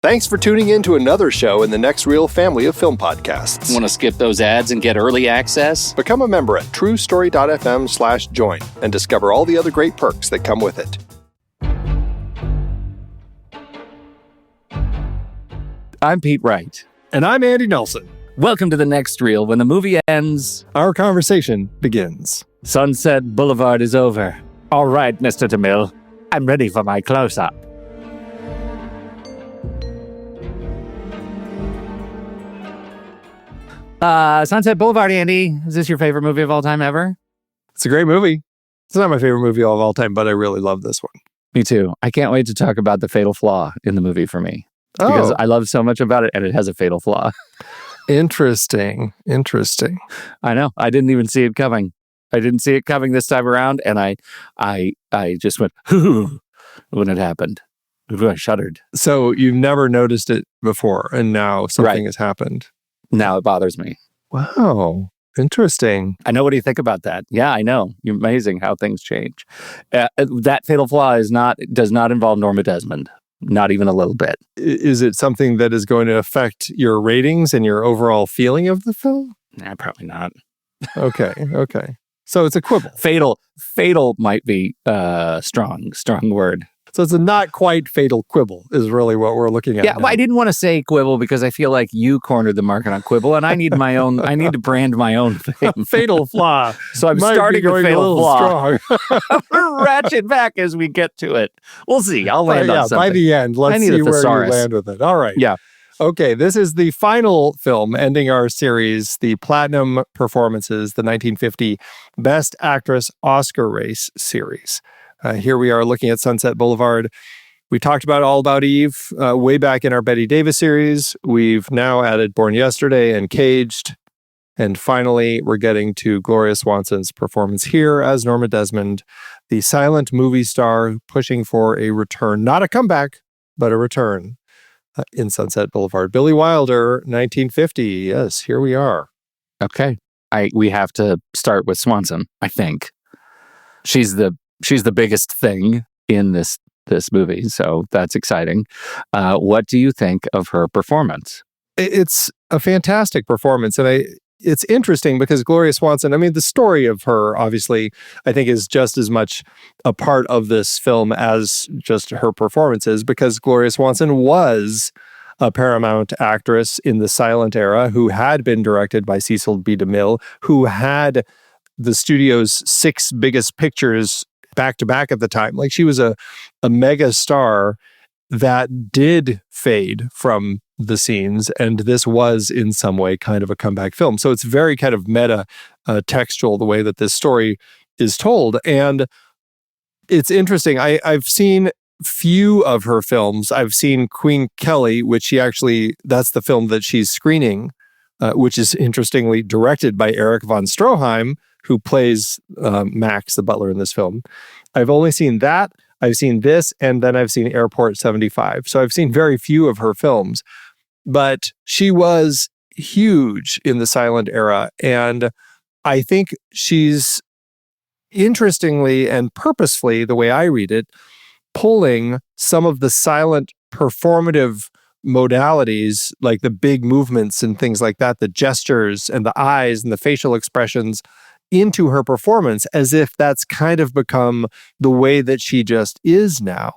Thanks for tuning in to another show in the Next Reel family of film podcasts. Want to skip those ads and get early access? Become a member at truestory.fm/join and discover all the other great perks that come with it. I'm Pete Wright. And I'm Andy Nelson. Welcome to the Next Reel. When the movie ends, our conversation begins. Sunset Boulevard is over. All right, Mr. DeMille, I'm ready for my close-up. Sunset Boulevard, Andy. Is this your favorite movie of all time ever? It's a great movie. It's not my favorite movie of all time, but I really love this one. Me too. I can't wait to talk about the fatal flaw in the movie for me. Because I love so much about it, and it has a fatal flaw. Interesting. I know. I didn't even see it coming. I didn't see it coming this time around, and I just went, hoo, when it happened. I shuddered. So you've never noticed it before, and now something has happened. Now it bothers me. Wow. Interesting. I know. What do you think about that? Yeah, I know. Amazing how things change. That fatal flaw does not involve Norma Desmond. Not even a little bit. Is it something that is going to affect your ratings and your overall feeling of the film? Nah, probably not. Okay. So it's a quibble. Fatal might be strong word. So it's a not quite fatal quibble is really what we're looking at. Yeah, well, I didn't want to say quibble because I feel like you cornered the market on quibble, and I need my own. I need to brand my own thing. Fatal flaw. So I'm starting with fatal flaw. I'm gonna ratchet back as we get to it. We'll see. I'll land on something. By the end, let's see where you land with it. All right. Yeah. Okay, this is the final film ending our series, the Platinum Performances, the 1950 Best Actress Oscar Race series. Here we are looking at Sunset Boulevard. We talked about All About Eve way back in our Bette Davis series. We've now added Born Yesterday and Caged. And finally, we're getting to Gloria Swanson's performance here as Norma Desmond, the silent movie star pushing for a return, not a comeback, but a return in Sunset Boulevard. Billy Wilder, 1950. Yes, here we are. Okay. We have to start with Swanson, I think. She's the biggest thing in this movie, so that's exciting. What do you think of her performance? It's a fantastic performance, and it's interesting because Gloria Swanson, I mean, the story of her, obviously, I think is just as much a part of this film as just her performances, because Gloria Swanson was a Paramount actress in the silent era who had been directed by Cecil B. DeMille, who had the studio's 6 biggest pictures back to back at the time. Like, she was a mega star that did fade from the scenes, and this was in some way kind of a comeback film. So it's very kind of meta-textual the way that this story is told. And it's interesting. I've seen few of her films. I've seen Queen Kelly, which that's the film that she's screening, which is interestingly directed by Erich von Stroheim, who plays Max, the butler in this film. I've only seen that. I've seen this, and then I've seen Airport 75. So I've seen very few of her films. But she was huge in the silent era. And I think she's, interestingly and purposefully, the way I read it, pulling some of the silent performative modalities, like the big movements and things like that, the gestures and the eyes and the facial expressions, into her performance, as if that's kind of become the way that she just is now.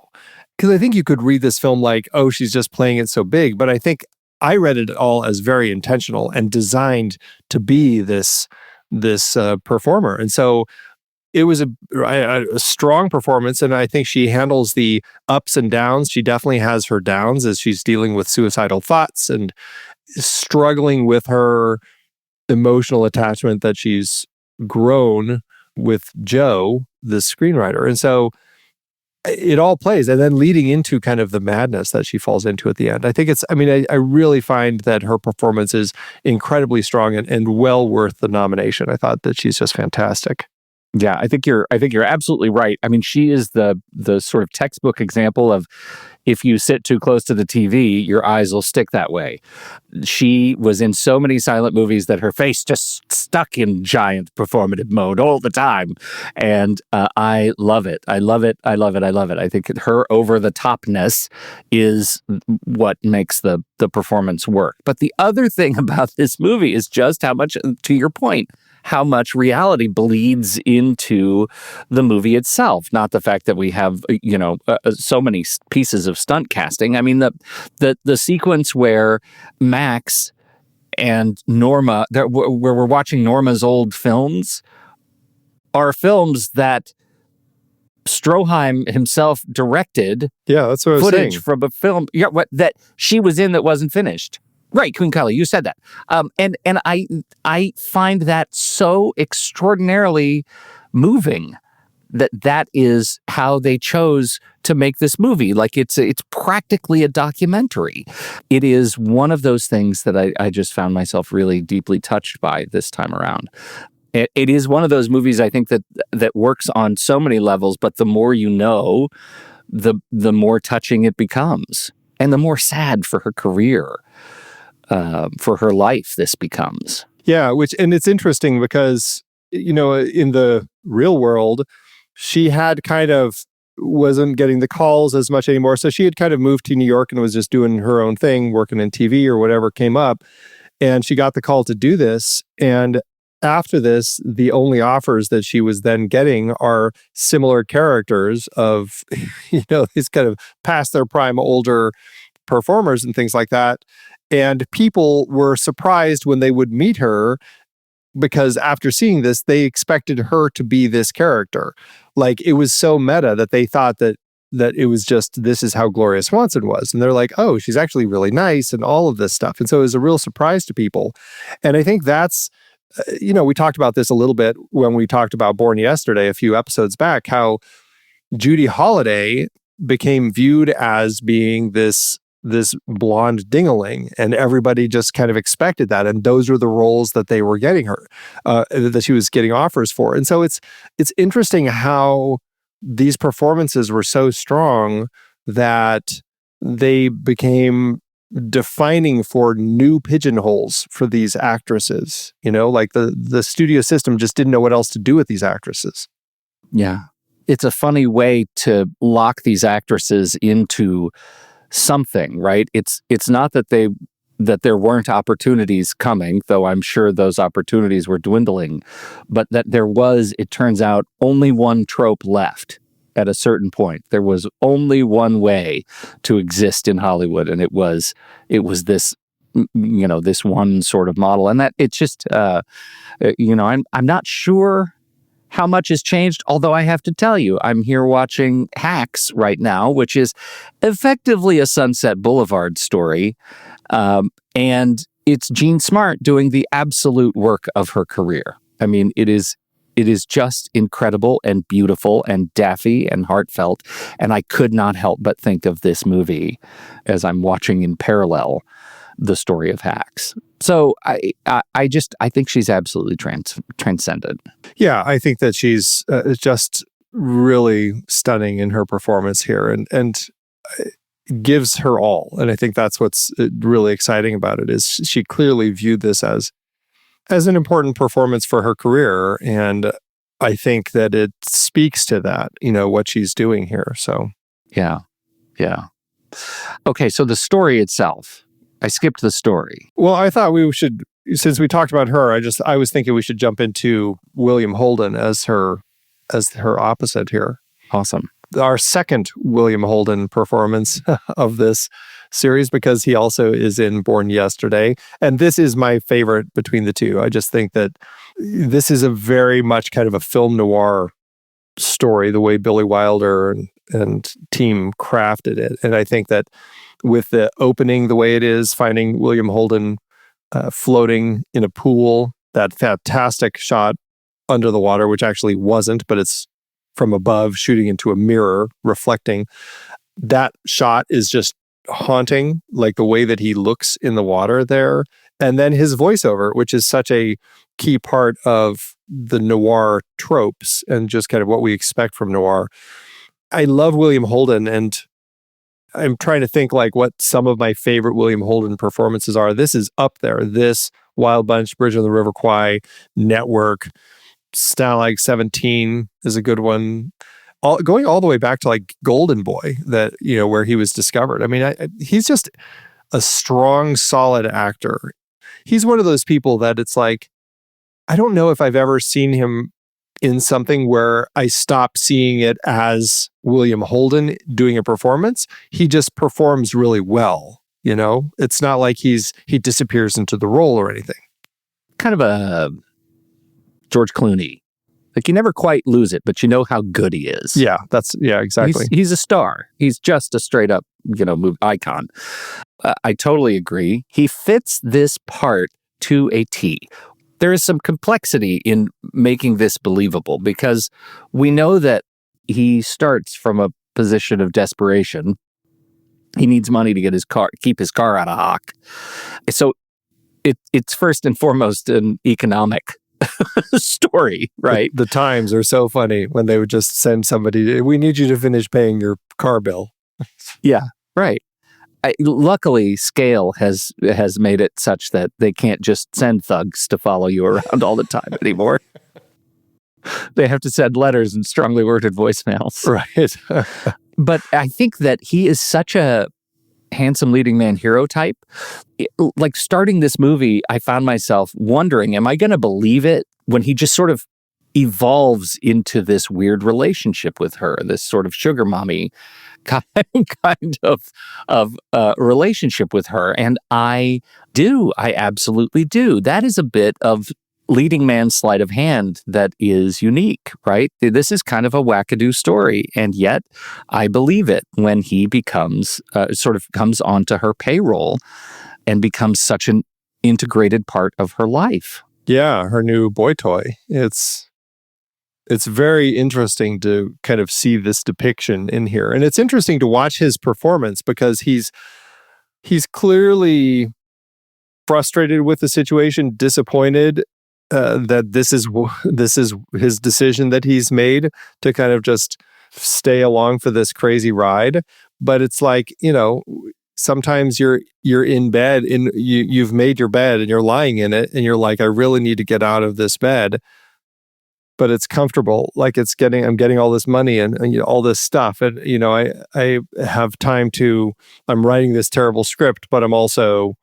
Because I think you could read this film like, oh, she's just playing it so big. But I think I read it all as very intentional and designed to be this performer. And so it was a strong performance, and I think she handles the ups and downs. She definitely has her downs as she's dealing with suicidal thoughts and struggling with her emotional attachment that she's grown with Joe, the screenwriter. And so it all plays, and then leading into kind of the madness that she falls into at the end. I think I really find that her performance is incredibly strong and well worth the nomination. I thought that she's just fantastic. Yeah, I think you're absolutely right. I mean, she is the sort of textbook example of if you sit too close to the TV, your eyes will stick that way. She was in so many silent movies that her face just stuck in giant performative mode all the time. And I love it. I love it. I love it. I love it. I think her over-the-topness is what makes the performance work. But the other thing about this movie is just how much, to your point, how much reality bleeds into the movie itself. Not the fact that we have, so many pieces of stunt casting. I mean, the sequence where Max and Norma, where we're watching Norma's old films, are films that Stroheim himself directed. Yeah, that's what I was footage saying. From a film that she was in that wasn't finished. Right, Queen Kali, you said that. And I find that so extraordinarily moving that is how they chose to make this movie. Like it's practically a documentary. It is one of those things that I just found myself really deeply touched by this time around. It is one of those movies I think that works on so many levels, but the more you know, the more touching it becomes, and the more sad for her career. For her life, this becomes. Yeah, and it's interesting because, in the real world, she had wasn't getting the calls as much anymore. So she had kind of moved to New York and was just doing her own thing, working in TV or whatever came up. And she got the call to do this. And after this, the only offers that she was then getting are similar characters of, these kind of past their prime older performers and things like that. And people were surprised when they would meet her because after seeing this, they expected her to be this character. Like it was so meta that they thought that it was just, this is how Gloria Swanson was. And they're like, oh, she's actually really nice and all of this stuff. And so it was a real surprise to people. And I think that's, we talked about this a little bit when we talked about Born Yesterday a few episodes back, how Judy Holliday became viewed as being this blonde dingaling, and everybody just kind of expected that, and those were the roles that they were getting her, that she was getting offers for. And so it's interesting how these performances were so strong that they became defining for new pigeonholes for these actresses. Like the studio system just didn't know what else to do with these actresses. Yeah, it's a funny way to lock these actresses into something, right? It's not that there weren't opportunities coming, though I'm sure those opportunities were dwindling, but that there was, it turns out, only one trope left at a certain point. There was only one way to exist in Hollywood, and it was this, this one sort of model. And that it's just, I'm not sure how much has changed, although I have to tell you, I'm here watching Hacks right now, which is effectively a Sunset Boulevard story. And it's Jean Smart doing the absolute work of her career. I mean, it is just incredible and beautiful and daffy and heartfelt. And I could not help but think of this movie as I'm watching in parallel the story of Hacks. So I think she's absolutely transcendent. Yeah, I think that she's just really stunning in her performance here, and gives her all. And I think that's what's really exciting about it, is she clearly viewed this as an important performance for her career, and I think that it speaks to that, what she's doing here. So yeah. Okay, so the story itself. I skipped the story. Well, I thought we should, since we talked about her, I was thinking we should jump into William Holden as her opposite here. Awesome. Our second William Holden performance of this series, because he also is in Born Yesterday. And this is my favorite between the two. I just think that this is a very much kind of a film noir story, the way Billy Wilder and team crafted it. And I think that with the opening the way it is, finding William Holden floating in a pool, that fantastic shot under the water, which actually wasn't, but it's from above shooting into a mirror, reflecting. That shot is just haunting, like the way that he looks in the water there. And then his voiceover, which is such a key part of the noir tropes and just kind of what we expect from noir. I love William Holden, and I'm trying to think like what some of my favorite William Holden performances are. This is up there. This, Wild Bunch, Bridge on the River Kwai, Network, Stalag 17 is a good one. Going all the way back to like Golden Boy, that, where he was discovered. I mean, he's just a strong, solid actor. He's one of those people that it's like, I don't know if I've ever seen him in something where I stop seeing it as William Holden doing a performance. He just performs really well. It's not like he disappears into the role or anything. Kind of a George Clooney. Like, you never quite lose it, but you know how good he is. Yeah, exactly. He's a star. He's just a straight up, icon. I totally agree. He fits this part to a T. There is some complexity in making this believable because we know that he starts from a position of desperation. He needs money to keep his car out of hock. So it's first and foremost an economic story, right? The Times are so funny when they would just send somebody, we need you to finish paying your car bill. Yeah, right. Luckily, scale has made it such that they can't just send thugs to follow you around all the time anymore. They have to send letters and strongly worded voicemails. Right. But I think that he is such a handsome leading man hero type. Like, starting this movie, I found myself wondering, am I going to believe it when he just sort of evolves into this weird relationship with her, this sort of sugar mommy kind of relationship with her? And I absolutely do. That is a bit of leading man sleight of hand that is unique, right? This is kind of a wackadoo story, and yet I believe it when he becomes comes onto her payroll and becomes such an integrated part of her life. Yeah, her new boy toy. It's very interesting to kind of see this depiction in here. And it's interesting to watch his performance because he's clearly frustrated with the situation, disappointed that this is his decision that he's made to kind of just stay along for this crazy ride. But it's like, sometimes you're in bed and you've made your bed and you're lying in it and you're like, I really need to get out of this bed. But it's comfortable, like I'm getting all this money and all this stuff. And, I have time I'm writing this terrible script, but I'm also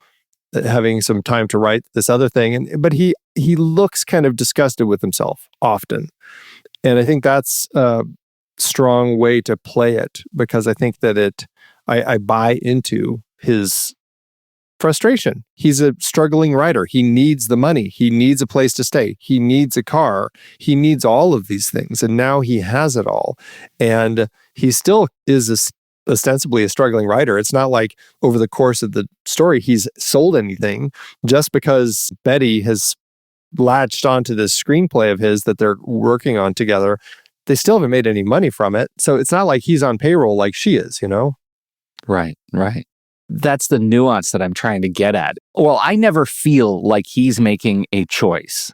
having some time to write this other thing. But he looks kind of disgusted with himself often. And I think that's a strong way to play it, because I think that I buy into his frustration. He's a struggling writer. He needs the money. He needs a place to stay. He needs a car. He needs all of these things. And now he has it all. And he still is ostensibly a struggling writer. It's not like over the course of the story he's sold anything. Just because Betty has latched onto this screenplay of his that they're working on together, they still haven't made any money from it. So it's not like he's on payroll like she is, Right. That's the nuance that I'm trying to get at. Well, I never feel like he's making a choice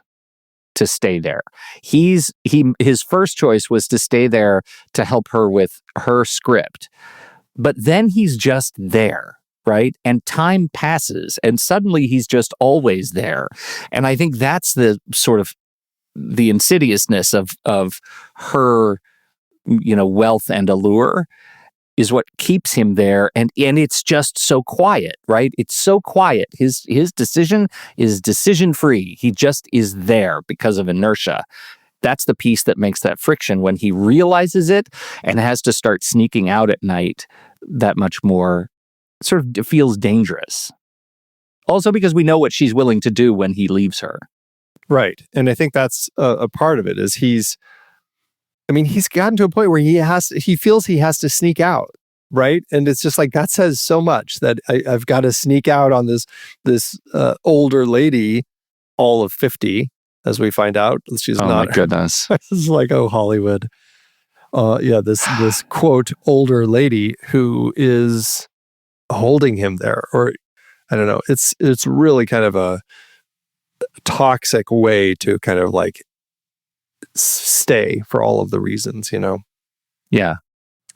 to stay there. His first choice was to stay there to help her with her script. But then he's just there, right? And time passes and suddenly he's just always there. And I think that's the sort of the insidiousness of her, wealth and allure is what keeps him there. And it's just so quiet, right? It's so quiet. His decision is decision free. He just is there because of inertia. That's the piece that makes that friction when he realizes it and has to start sneaking out at night that much more. Sort of feels dangerous. Also because we know what she's willing to do when he leaves her. Right. And I think that's a part of it is he's gotten to a point where he feels he has to sneak out. Right. And it's just like, that says so much that I've got to sneak out on this older lady, all of 50, as we find out. She's not. Oh my goodness. It's like, oh, Hollywood. This quote, older lady who is holding him there, or I don't know. It's really kind of a toxic way to kind of like stay for all of the reasons, Yeah.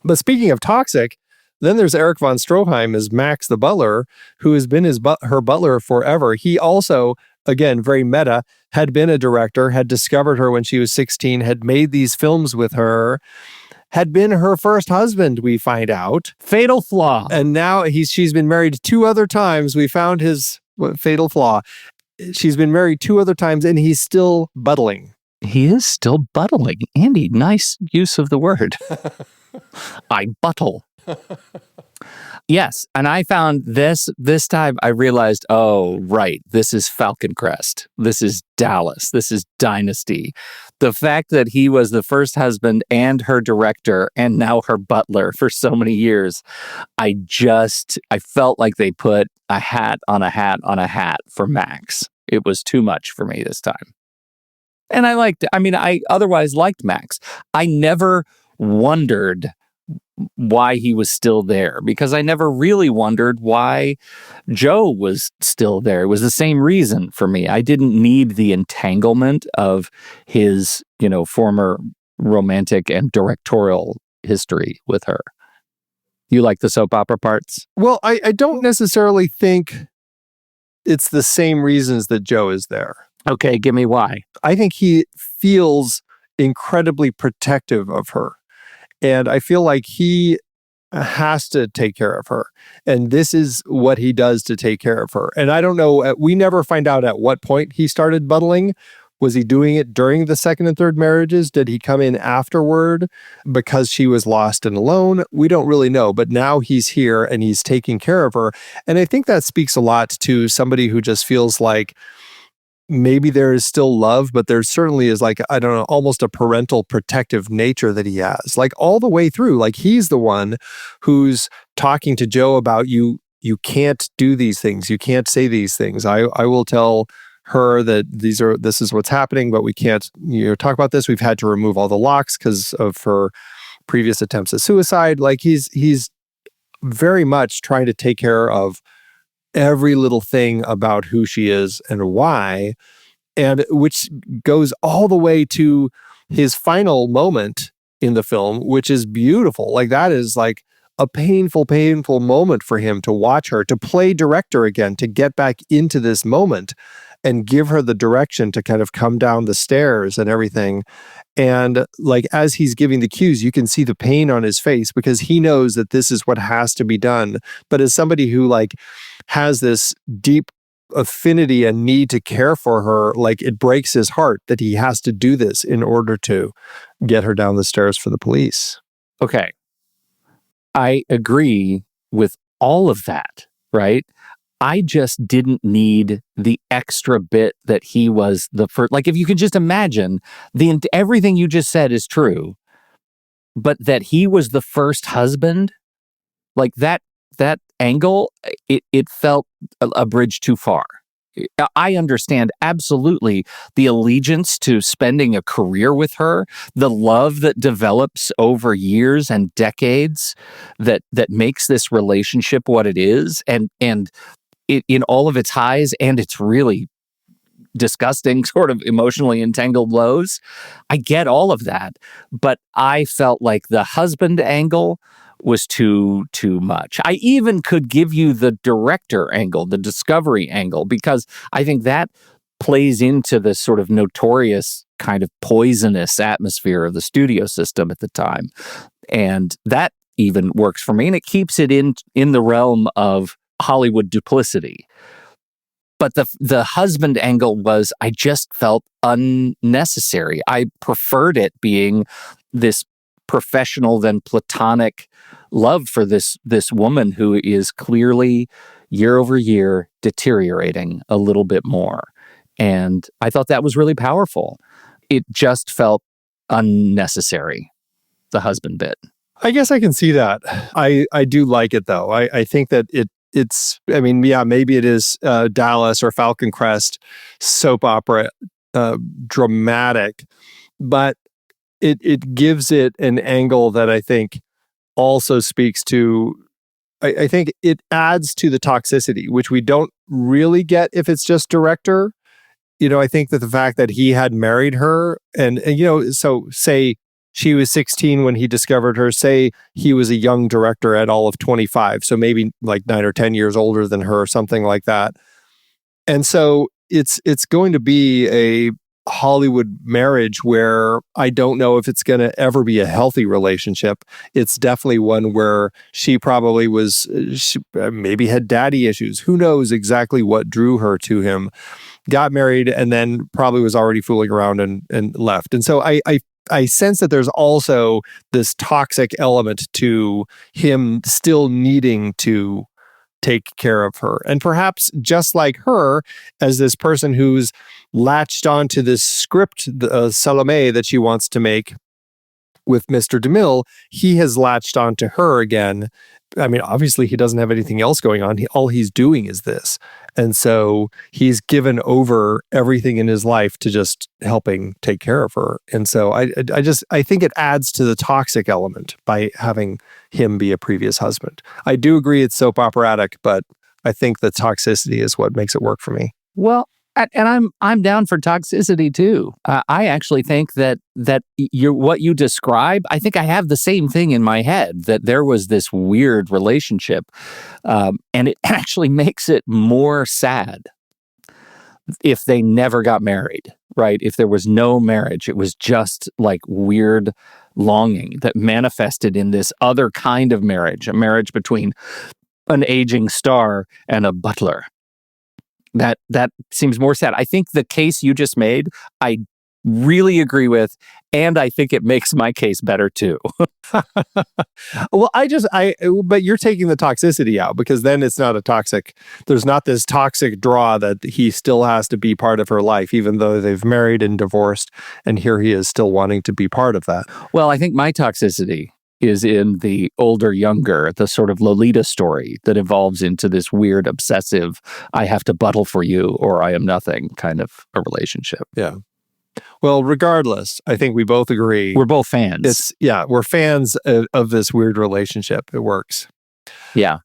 But speaking of toxic, Then there's Eric von Stroheim as Max the butler, who has been her butler forever. He also, again, very meta, had been a director, had discovered her when she was 16, had made these films with her, had been her first husband, we find out. Fatal flaw. And now she's been married 2 other times. We found his fatal flaw. She's been married 2 other times, and he's still buttling. He is still buttling. Andy, nice use of the word. I buttle. Yes, and I found this time I realized, oh, right, this is Falcon Crest. This is Dallas. This is Dynasty. The fact that he was the first husband and her director and now her butler for so many years, I felt like they put a hat on a hat on a hat for Max. It was too much for me this time. And I otherwise liked Max. I never wondered why he was still there, because I never really wondered why Joe was still there. It was the same reason for me. I didn't need the entanglement of his, former romantic and directorial history with her. You like the soap opera parts? Well, I don't necessarily think it's the same reasons that Joe is there. Okay, give me why. I think he feels incredibly protective of her. And I feel like he has to take care of her. And this is what he does to take care of her. And I don't know, we never find out at what point he started buttling. Was he doing it during the second and third marriages? Did he come in afterward because she was lost and alone? We don't really know. But now he's here and he's taking care of her. And I think that speaks a lot to somebody who just feels like maybe there is still love, but there certainly is almost a parental protective nature that he has. Like all the way through, like he's the one who's talking to Joe about you can't do these things. You can't say these things. I will tell her that this is what's happening, but we can't talk about this. We've had to remove all the locks because of her previous attempts at suicide. Like he's very much trying to take care of every little thing about who she is and why, and which goes all the way to his final moment in the film, which is beautiful. Like that is like a painful moment for him to watch her, to play director again, to get back into this moment and give her the direction to kind of come down the stairs and everything. And like, as he's giving the cues, you can see the pain on his face because he knows that this is what has to be done. But as somebody who has this deep affinity and need to care for her, like it breaks his heart that he has to do this in order to get her down the stairs for the police. Okay. I agree with all of that, right? I just didn't need the extra bit that he was the first. Like, if you can just imagine, everything you just said is true, but that he was the first husband, like that angle, it felt a bridge too far. I understand absolutely the allegiance to spending a career with her, the love that develops over years and decades that makes this relationship what it is, and it, in all of its highs and its really disgusting sort of emotionally entangled lows. I get all of that, but I felt like the husband angle was too much. I even could give you the director angle, the discovery angle, because I think that plays into the sort of notorious kind of poisonous atmosphere of the studio system at the time. And that even works for me, and it keeps it in the realm of Hollywood duplicity. But the husband angle was, I just felt unnecessary. I preferred it being this professional than platonic love for this woman who is clearly year over year deteriorating a little bit more. And I thought that was really powerful. It just felt unnecessary, the husband bit. I guess I can see that. I do like it though. I think that it's, I mean, yeah, maybe it is Dallas or Falcon Crest soap opera dramatic, but it gives it an angle that I think also speaks to, I think it adds to the toxicity, which we don't really get if it's just director. I think that the fact that he had married her and so say she was 16 when he discovered her. Say he was a young director at all of 25, so maybe like 9 or 10 years older than her, something like that. And so it's going to be a Hollywood marriage where I don't know if it's going to ever be a healthy relationship. It's definitely one where she probably maybe had daddy issues. Who knows exactly what drew her to him, got married, and then probably was already fooling around and left. And so I sense that there's also this toxic element to him still needing to take care of her. And perhaps just like her, as this person who's latched onto this script, Salome, that she wants to make with Mr. DeMille, he has latched onto her again. I mean, obviously he doesn't have anything else going on. All he's doing is this. And so he's given over everything in his life to just helping take care of her. And so I think it adds to the toxic element by having him be a previous husband. I do agree it's soap operatic, but I think the toxicity is what makes it work for me. Well, and I'm down for toxicity too. I actually think that what you describe, I think I have the same thing in my head, that there was this weird relationship, and it actually makes it more sad if they never got married, right? If there was no marriage, it was just like weird longing that manifested in this other kind of marriage, a marriage between an aging star and a butler. That seems more sad. I think the case you just made, I really agree with, and I think it makes my case better too. Well, but you're taking the toxicity out, because then it's not there's not this toxic draw that he still has to be part of her life, even though they've married and divorced, and here he is still wanting to be part of that. Well, I think my toxicity is in the older, younger, the sort of Lolita story that evolves into this weird, obsessive, I have to buttle for you or I am nothing kind of a relationship. Yeah. Well, regardless, I think we both agree. We're both fans. We're fans of this weird relationship. It works. Yeah.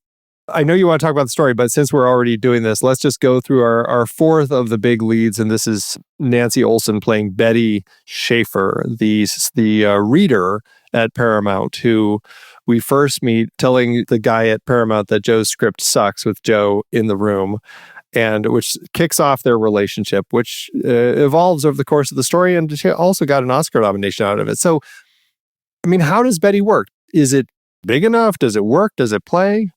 I know you want to talk about the story, but since we're already doing this, let's just go through our fourth of the big leads, and this is Nancy Olson playing Betty Schaefer, the reader at Paramount, who we first meet telling the guy at Paramount that Joe's script sucks with Joe in the room, and which kicks off their relationship, which evolves over the course of the story, and she also got an Oscar nomination out of it. So, I mean, how does Betty work? Is it big enough? Does it work? Does it play?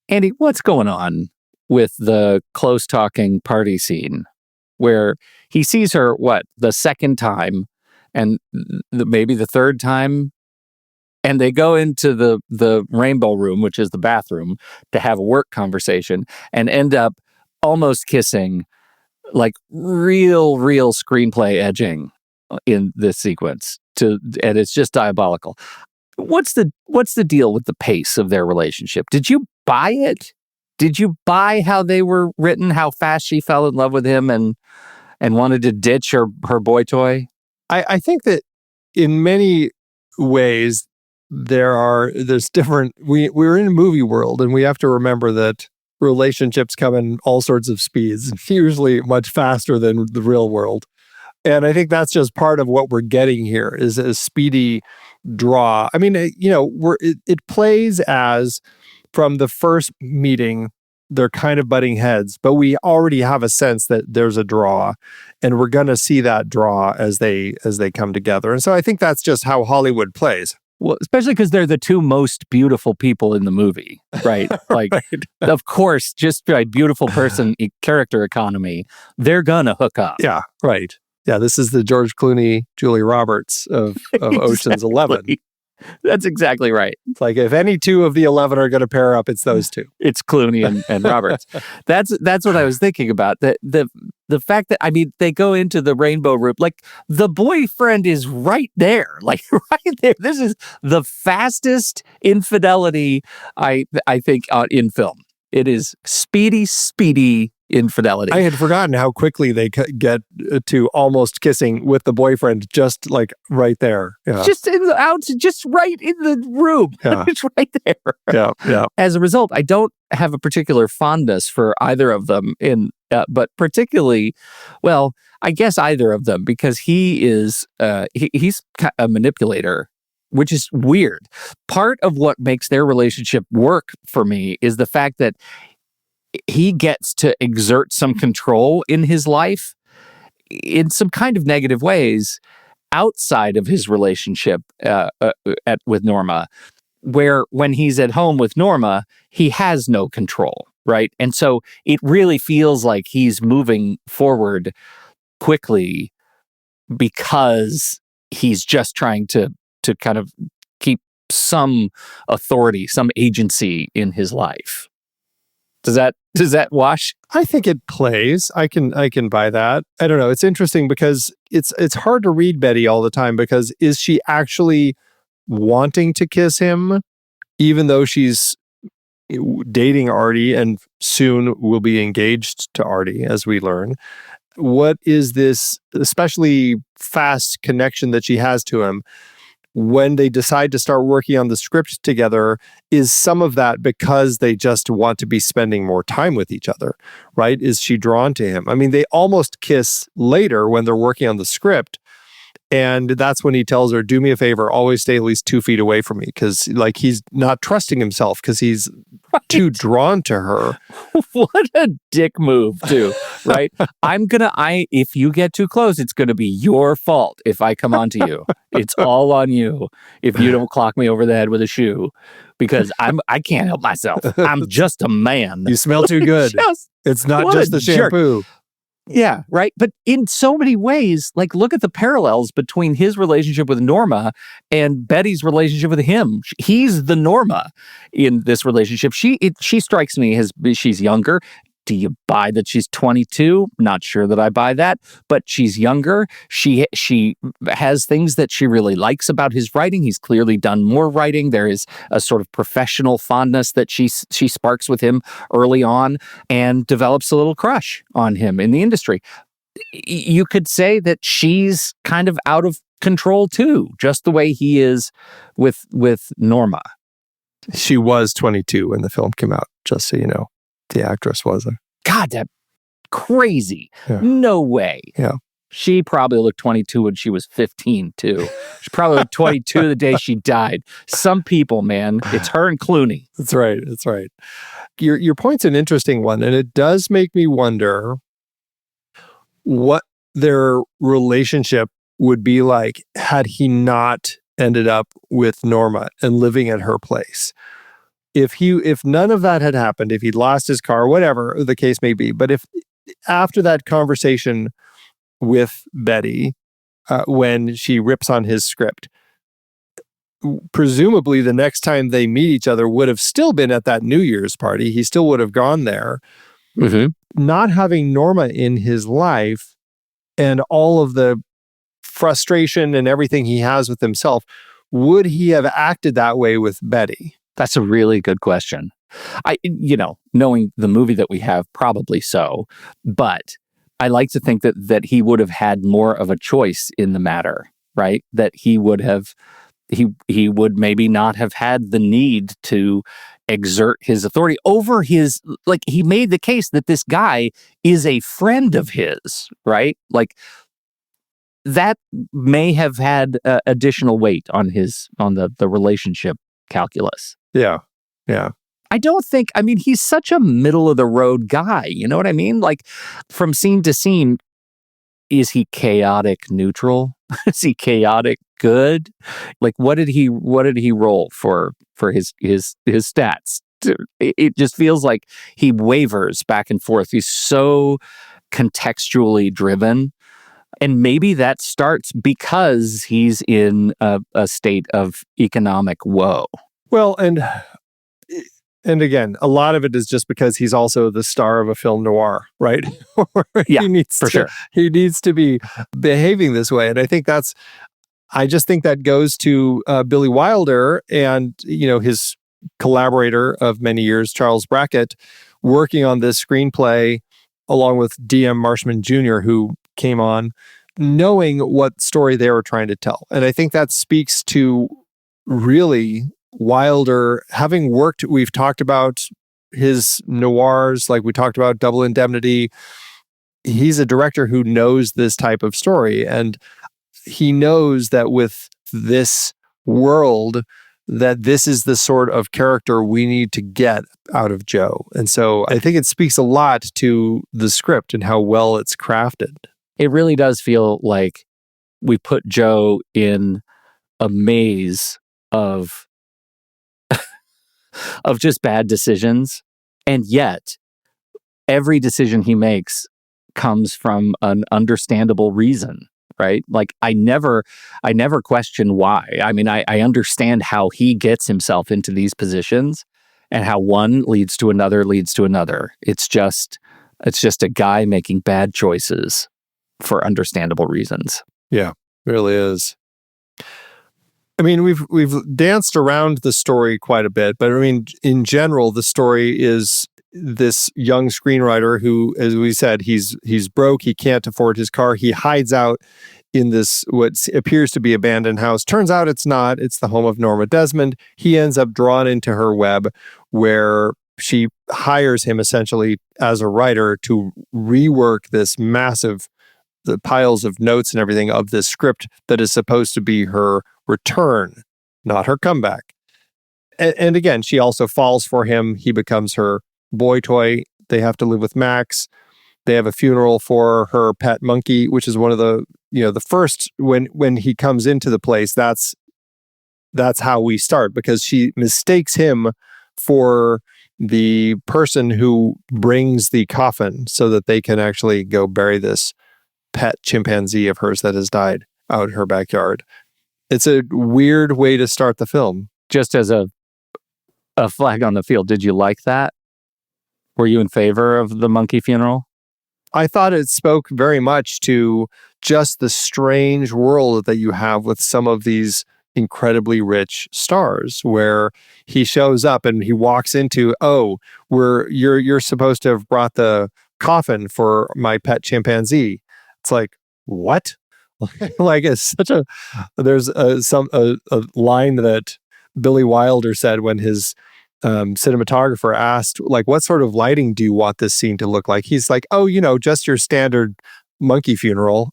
Andy, what's going on with the close talking party scene where he sees her, the second time and maybe the third time? And they go into the rainbow room, which is the bathroom, to have a work conversation and end up almost kissing, like real screenplay edging in this sequence. And it's just diabolical. What's the deal with the pace of their relationship? Did you buy it? Did you buy how they were written, how fast she fell in love with him and wanted to ditch her boy toy? I think that in many ways, there's different, we're in a movie world, and we have to remember that relationships come in all sorts of speeds, usually much faster than the real world. And I think that's just part of what we're getting here, is a speedy draw. I mean, it plays as, from the first meeting, they're kind of butting heads, but we already have a sense that there's a draw, and we're going to see that draw as they come together. And so I think that's just how Hollywood plays. Well, especially because they're the two most beautiful people in the movie, right? Like, right. Of course, just by beautiful person character economy, they're gonna hook up. Yeah, right. Yeah, this is the George Clooney, Julia Roberts of Ocean's 11. That's exactly right. It's like, if any two of the 11 are going to pair up, it's those two. It's Clooney and Roberts. That's what I was thinking about. The fact that, I mean, they go into the rainbow room, like the boyfriend is right there, like right there. This is the fastest infidelity, I think, in film. It is speedy infidelity. I had forgotten how quickly they get to almost kissing with the boyfriend, just like right there. Yeah. Just right in the room. Yeah. It's right there. Yeah. As a result, I don't have a particular fondness for either of them, but particularly, well, I guess either of them, because he is he's a manipulator which is weird. Part of what makes their relationship work for me is the fact that he gets to exert some control in his life in some kind of negative ways outside of his relationship with Norma, where when he's at home with Norma, he has no control, right? And so it really feels like he's moving forward quickly because he's just trying to kind of keep some authority, some agency in his life. Does that wash? I think it plays. I can buy that. I don't know. It's interesting because it's hard to read Betty all the time, because is she actually wanting to kiss him, even though she's dating Artie and soon will be engaged to Artie, as we learn? What is this especially fast connection that she has to him? When they decide to start working on the script together, is some of that because they just want to be spending more time with each other, right? Is she drawn to him? I mean, they almost kiss later when they're working on the script. And that's when he tells her, do me a favor, always stay at least 2 feet away from me. Because like he's not trusting himself because he's too drawn to her. What a dick move too, right? If you get too close, it's going to be your fault if I come on to you. It's all on you if you don't clock me over the head with a shoe, because I can't help myself. I'm just a man. You smell too good. It's not just the shampoo. Jerk. Yeah, right. But in so many ways, like, look at the parallels between his relationship with Norma and Betty's relationship with him. He's the Norma in this relationship. She strikes me as she's younger. Do you buy that she's 22? Not sure that I buy that, but she's younger. She has things that she really likes about his writing. He's clearly done more writing. There is a sort of professional fondness that she sparks with him early on and develops a little crush on him in the industry. You could say that she's kind of out of control too, just the way he is with Norma. She was 22 when the film came out, just so you know. The actress wasn't. God, that crazy. Yeah. No way. Yeah. She probably looked 22 when she was 15 too. She probably looked 22 the day she died. Some people, man, it's her and Clooney. That's right. That's right. Your point's an interesting one, and it does make me wonder what their relationship would be like had he not ended up with Norma and living at her place. If none of that had happened, if he'd lost his car, whatever the case may be, but if after that conversation with Betty, when she rips on his script, presumably the next time they meet each other would have still been at that New Year's party. He still would have gone there. Mm-hmm. Not having Norma in his life and all of the frustration and everything he has with himself, would he have acted that way with Betty? That's a really good question. Knowing the movie that we have, probably so. But I like to think that he would have had more of a choice in the matter, right? That he would maybe not have had the need to exert his authority over his, like, he made the case that this guy is a friend of his, right? Like, that may have had additional weight on the relationship calculus. Yeah. Yeah. I don't think, he's such a middle of the road guy. You know what I mean? Like, from scene to scene, is he chaotic neutral? Is he chaotic good? Like, what did he roll for his stats? It just feels like he wavers back and forth. He's so contextually driven. And maybe that starts because he's in a state of economic woe. Well, and again, a lot of it is just because he's also the star of a film noir, right? Yeah, sure. He needs to be behaving this way. And I just think that goes to Billy Wilder and, his collaborator of many years, Charles Brackett, working on this screenplay along with D.M. Marshman Jr., who came on, knowing what story they were trying to tell. And I think that speaks to really Wilder, having worked, we've talked about his noirs, like we talked about Double Indemnity. He's a director who knows this type of story, and he knows that with this world that this is the sort of character we need to get out of Joe. And so I think it speaks a lot to the script and how well it's crafted. It really does feel like we put Joe in a maze of just bad decisions, and yet every decision he makes comes from an understandable reason. Right? Like I never question why. I mean, I understand how he gets himself into these positions and how one leads to another. It's just a guy making bad choices for understandable reasons. Yeah, it really is. I mean, we've danced around the story quite a bit, but I mean, in general, the story is this young screenwriter who, as we said, he's broke. He can't afford his car. He hides out in this what appears to be abandoned house. Turns out it's not. It's the home of Norma Desmond. He ends up drawn into her web, where she hires him essentially as a writer to rework this massive, the piles of notes and everything of this script that is supposed to be her return, not her comeback. And again, she also falls for him. He becomes her boy toy. They have to live with Max. They have a funeral for her pet monkey, which is one of the, the first, when he comes into the place, that's how we start, because she mistakes him for the person who brings the coffin so that they can actually go bury this pet chimpanzee of hers that has died out in her backyard. It's a weird way to start the film. Just as a flag on the field, did you like that? Were you in favor of the monkey funeral? I thought it spoke very much to just the strange world that you have with some of these incredibly rich stars, where he shows up and he walks into, you're supposed to have brought the coffin for my pet chimpanzee. It's like, what? Like, it's such there's a line that Billy Wilder said when his cinematographer asked, like, what sort of lighting do you want this scene to look like? He's like, just your standard monkey funeral.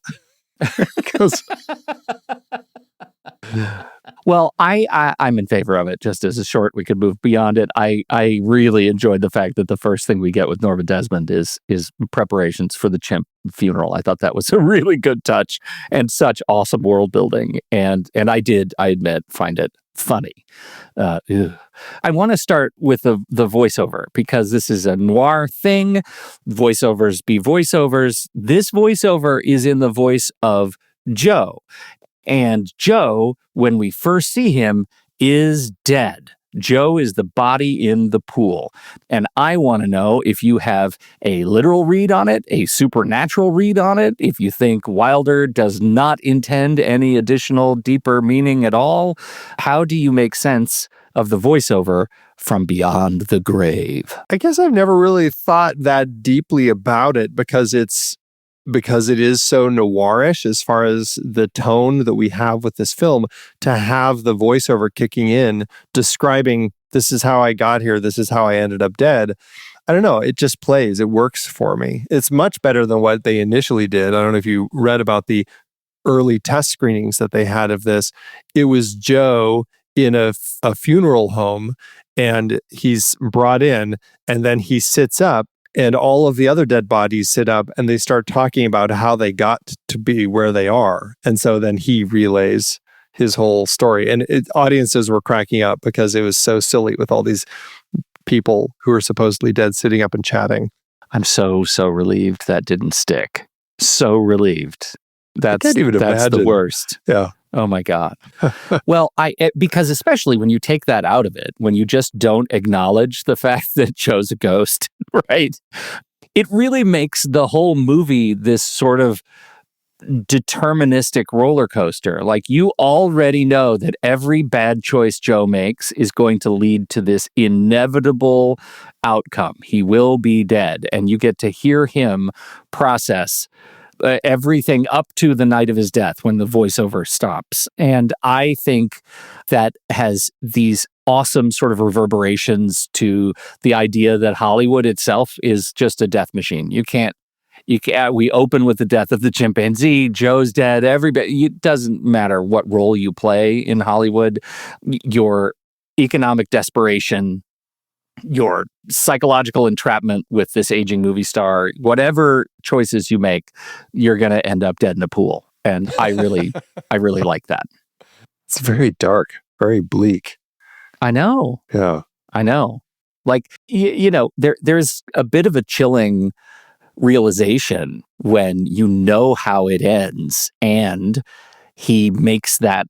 Well, I'm in favor of it. Just as a short, we could move beyond it. I really enjoyed the fact that the first thing we get with Norma Desmond is preparations for the chimp funeral. I thought that was a really good touch and such awesome world building. And I admit, find it funny. I want to start with the voiceover, because this is a noir thing. Voiceovers be voiceovers. This voiceover is in the voice of Joe. And Joe, when we first see him, is dead. Joe is the body in the pool. And I want to know if you have a literal read on it, a supernatural read on it, if you think Wilder does not intend any additional deeper meaning at all. How do you make sense of the voiceover from beyond the grave? I guess I've never really thought that deeply about it, because it is so noirish as far as the tone that we have with this film, to have the voiceover kicking in, describing, this is how I got here, this is how I ended up dead. I don't know, it just plays, it works for me. It's much better than what they initially did. I don't know if you read about the early test screenings that they had of this. It was Joe in a funeral home, and he's brought in, and then he sits up, and all of the other dead bodies sit up, and they start talking about how they got to be where they are. And so then he relays his whole story. And audiences were cracking up because it was so silly with all these people who are supposedly dead sitting up and chatting. I'm so relieved that didn't stick. So relieved. That's the worst. Yeah. Oh my God. Well, because especially when you take that out of it, when you just don't acknowledge the fact that Joe's a ghost, right? It really makes the whole movie this sort of deterministic roller coaster. Like, you already know that every bad choice Joe makes is going to lead to this inevitable outcome. He will be dead, and you get to hear him process everything up to the night of his death when the voiceover stops. And I think that has these awesome sort of reverberations to the idea that Hollywood itself is just a death machine. You can't We open with the death of the chimpanzee. Joe's dead. Everybody. It doesn't matter what role you play in Hollywood. Your economic desperation, your psychological entrapment with this aging movie star, whatever choices you make, you're going to end up dead in a pool. And I really like that. It's very dark, very bleak. I know. Yeah. I know. Like, there's a bit of a chilling realization when you know how it ends and he makes that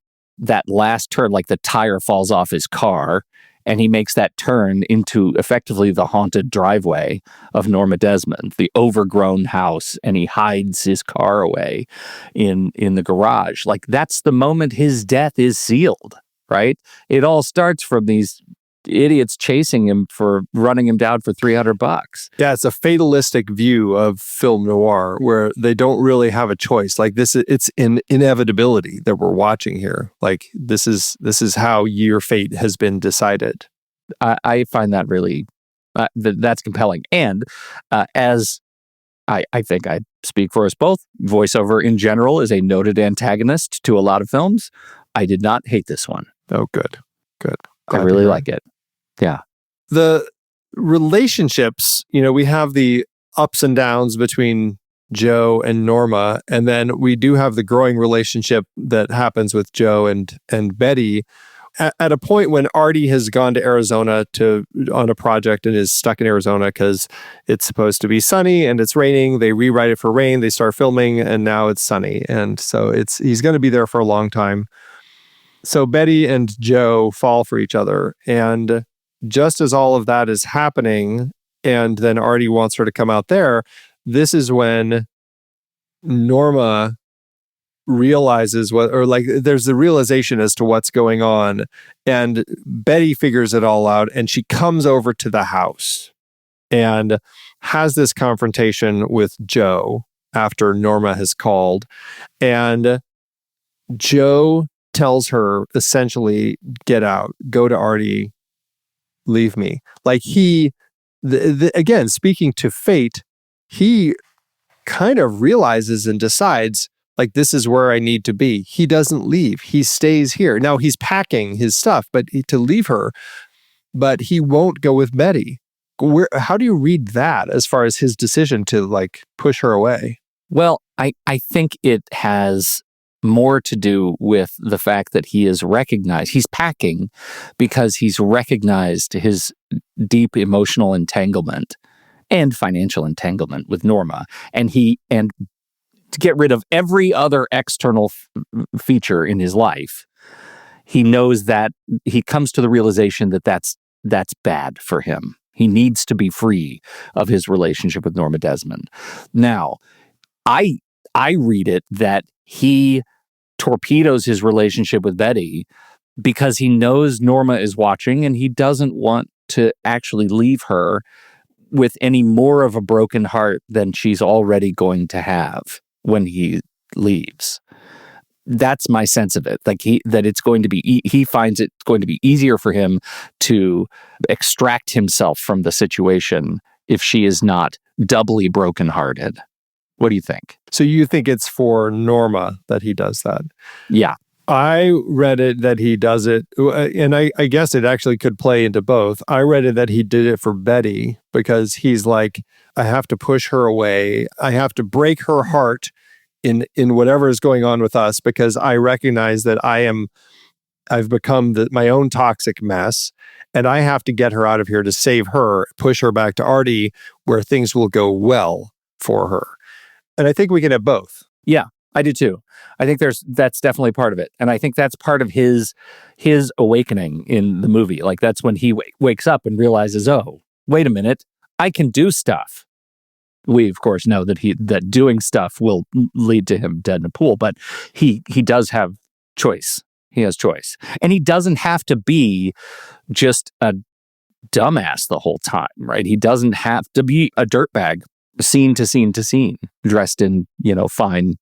last turn, like the tire falls off his car and he makes that turn into effectively the haunted driveway of Norma Desmond, the overgrown house, and he hides his car away in the garage. Like, that's the moment his death is sealed, right? It all starts from these idiots chasing him for running him down for $300. Yeah, it's a fatalistic view of film noir where they don't really have a choice. Like it's an inevitability that we're watching here. Like this is how your fate has been decided. I find that really that's compelling. And as I think I speak for us both, voiceover in general is a noted antagonist to a lot of films. I did not hate this one. Oh, good. I really like it. Yeah. The relationships, we have the ups and downs between Joe and Norma, and then we do have the growing relationship that happens with Joe and Betty. At a point when Artie has gone to Arizona on a project and is stuck in Arizona because it's supposed to be sunny and it's raining, they rewrite it for rain, they start filming, and now it's sunny. And so he's going to be there for a long time. So Betty and Joe fall for each other. And just as all of that is happening, and then Artie wants her to come out there, this is when Norma realizes there's the realization as to what's going on. And Betty figures it all out and she comes over to the house and has this confrontation with Joe after Norma has called. And Joe tells her essentially, get out, go to Artie, leave me. Like again, speaking to fate, he kind of realizes and decides, like, this is where I need to be. He doesn't leave. He stays here. Now he's packing his stuff, to leave her, but he won't go with Betty. How do you read that as far as his decision to push her away? Well, I think it has more to do with the fact that he's packing because he's recognized his deep emotional entanglement and financial entanglement with Norma, and to get rid of every other external feature in his life, he knows that he comes to the realization that that's bad for him. He needs to be free of his relationship with Norma Desmond. Now, I read it that he torpedoes his relationship with Betty because he knows Norma is watching and he doesn't want to actually leave her with any more of a broken heart than she's already going to have when he leaves. That's my sense of it. He finds it going to be easier for him to extract himself from the situation if she is not doubly brokenhearted. What do you think? So you think it's for Norma that he does that? Yeah. I read it that he does it, and I guess it actually could play into both. I read it that he did it for Betty because he's like, I have to push her away. I have to break her heart in whatever is going on with us because I recognize that I've become my own toxic mess, and I have to get her out of here to save her, push her back to Artie where things will go well for her. And I think we can have both. Yeah, I do too. I think that's definitely part of it. And I think that's part of his awakening in the movie. Like that's when he wakes up and realizes, oh, wait a minute, I can do stuff. We, of course, know that doing stuff will lead to him dead in a pool, but he does have choice. He has choice. And he doesn't have to be just a dumbass the whole time, right? He doesn't have to be a dirtbag scene to scene to scene, dressed in, fine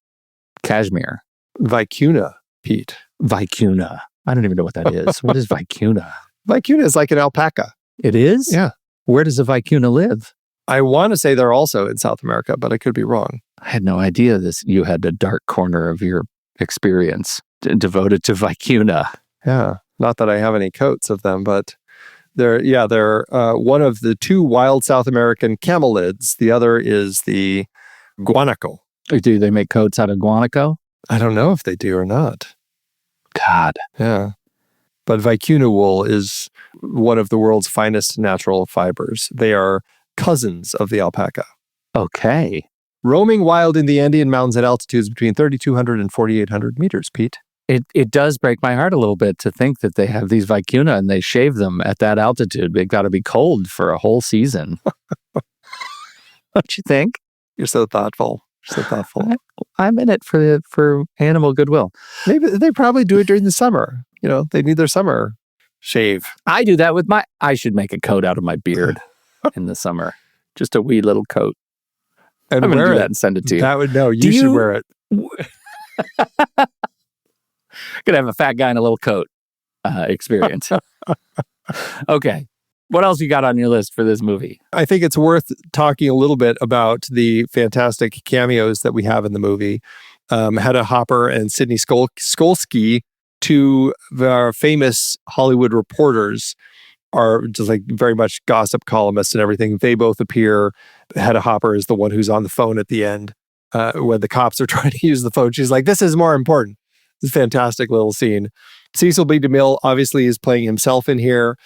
cashmere. Vicuna, Pete. Vicuna. I don't even know what that is. What is vicuna? Vicuna is like an alpaca. It is? Yeah. Where does a vicuna live? I want to say they're also in South America, but I could be wrong. I had no idea you had a dark corner of your experience devoted to vicuna. Yeah, not that I have any coats of them, but they're one of the two wild South American camelids. The other is the guanaco. Do they make coats out of guanaco? I don't know if they do or not. God. Yeah. But vicuna wool is one of the world's finest natural fibers. They are cousins of the alpaca. Okay. Roaming wild in the Andean mountains at altitudes between 3,200 and 4,800 meters, Pete. It does break my heart a little bit to think that they have these vicuna and they shave them at that altitude. They've got to be cold for a whole season. Don't you think? You're so thoughtful. You're so thoughtful. I'm in it for animal goodwill. Maybe they probably do it during the summer. You know, they need their summer shave. I do that with I should make a coat out of my beard in the summer. Just a wee little coat. And I'm going to wear do it. that and send it to you. That would know. You should wear it. Gonna have a fat guy in a little coat experience. Okay. What else you got on your list for this movie? I think it's worth talking a little bit about the fantastic cameos that we have in the movie. Hedda Hopper and Sidney Skolsky, two famous Hollywood reporters, are just like very much gossip columnists and everything. They both appear. Hedda Hopper is the one who's on the phone at the end when the cops are trying to use the phone. She's like, "This is more important." It's a fantastic little scene. Cecil B. DeMille obviously is playing himself in here.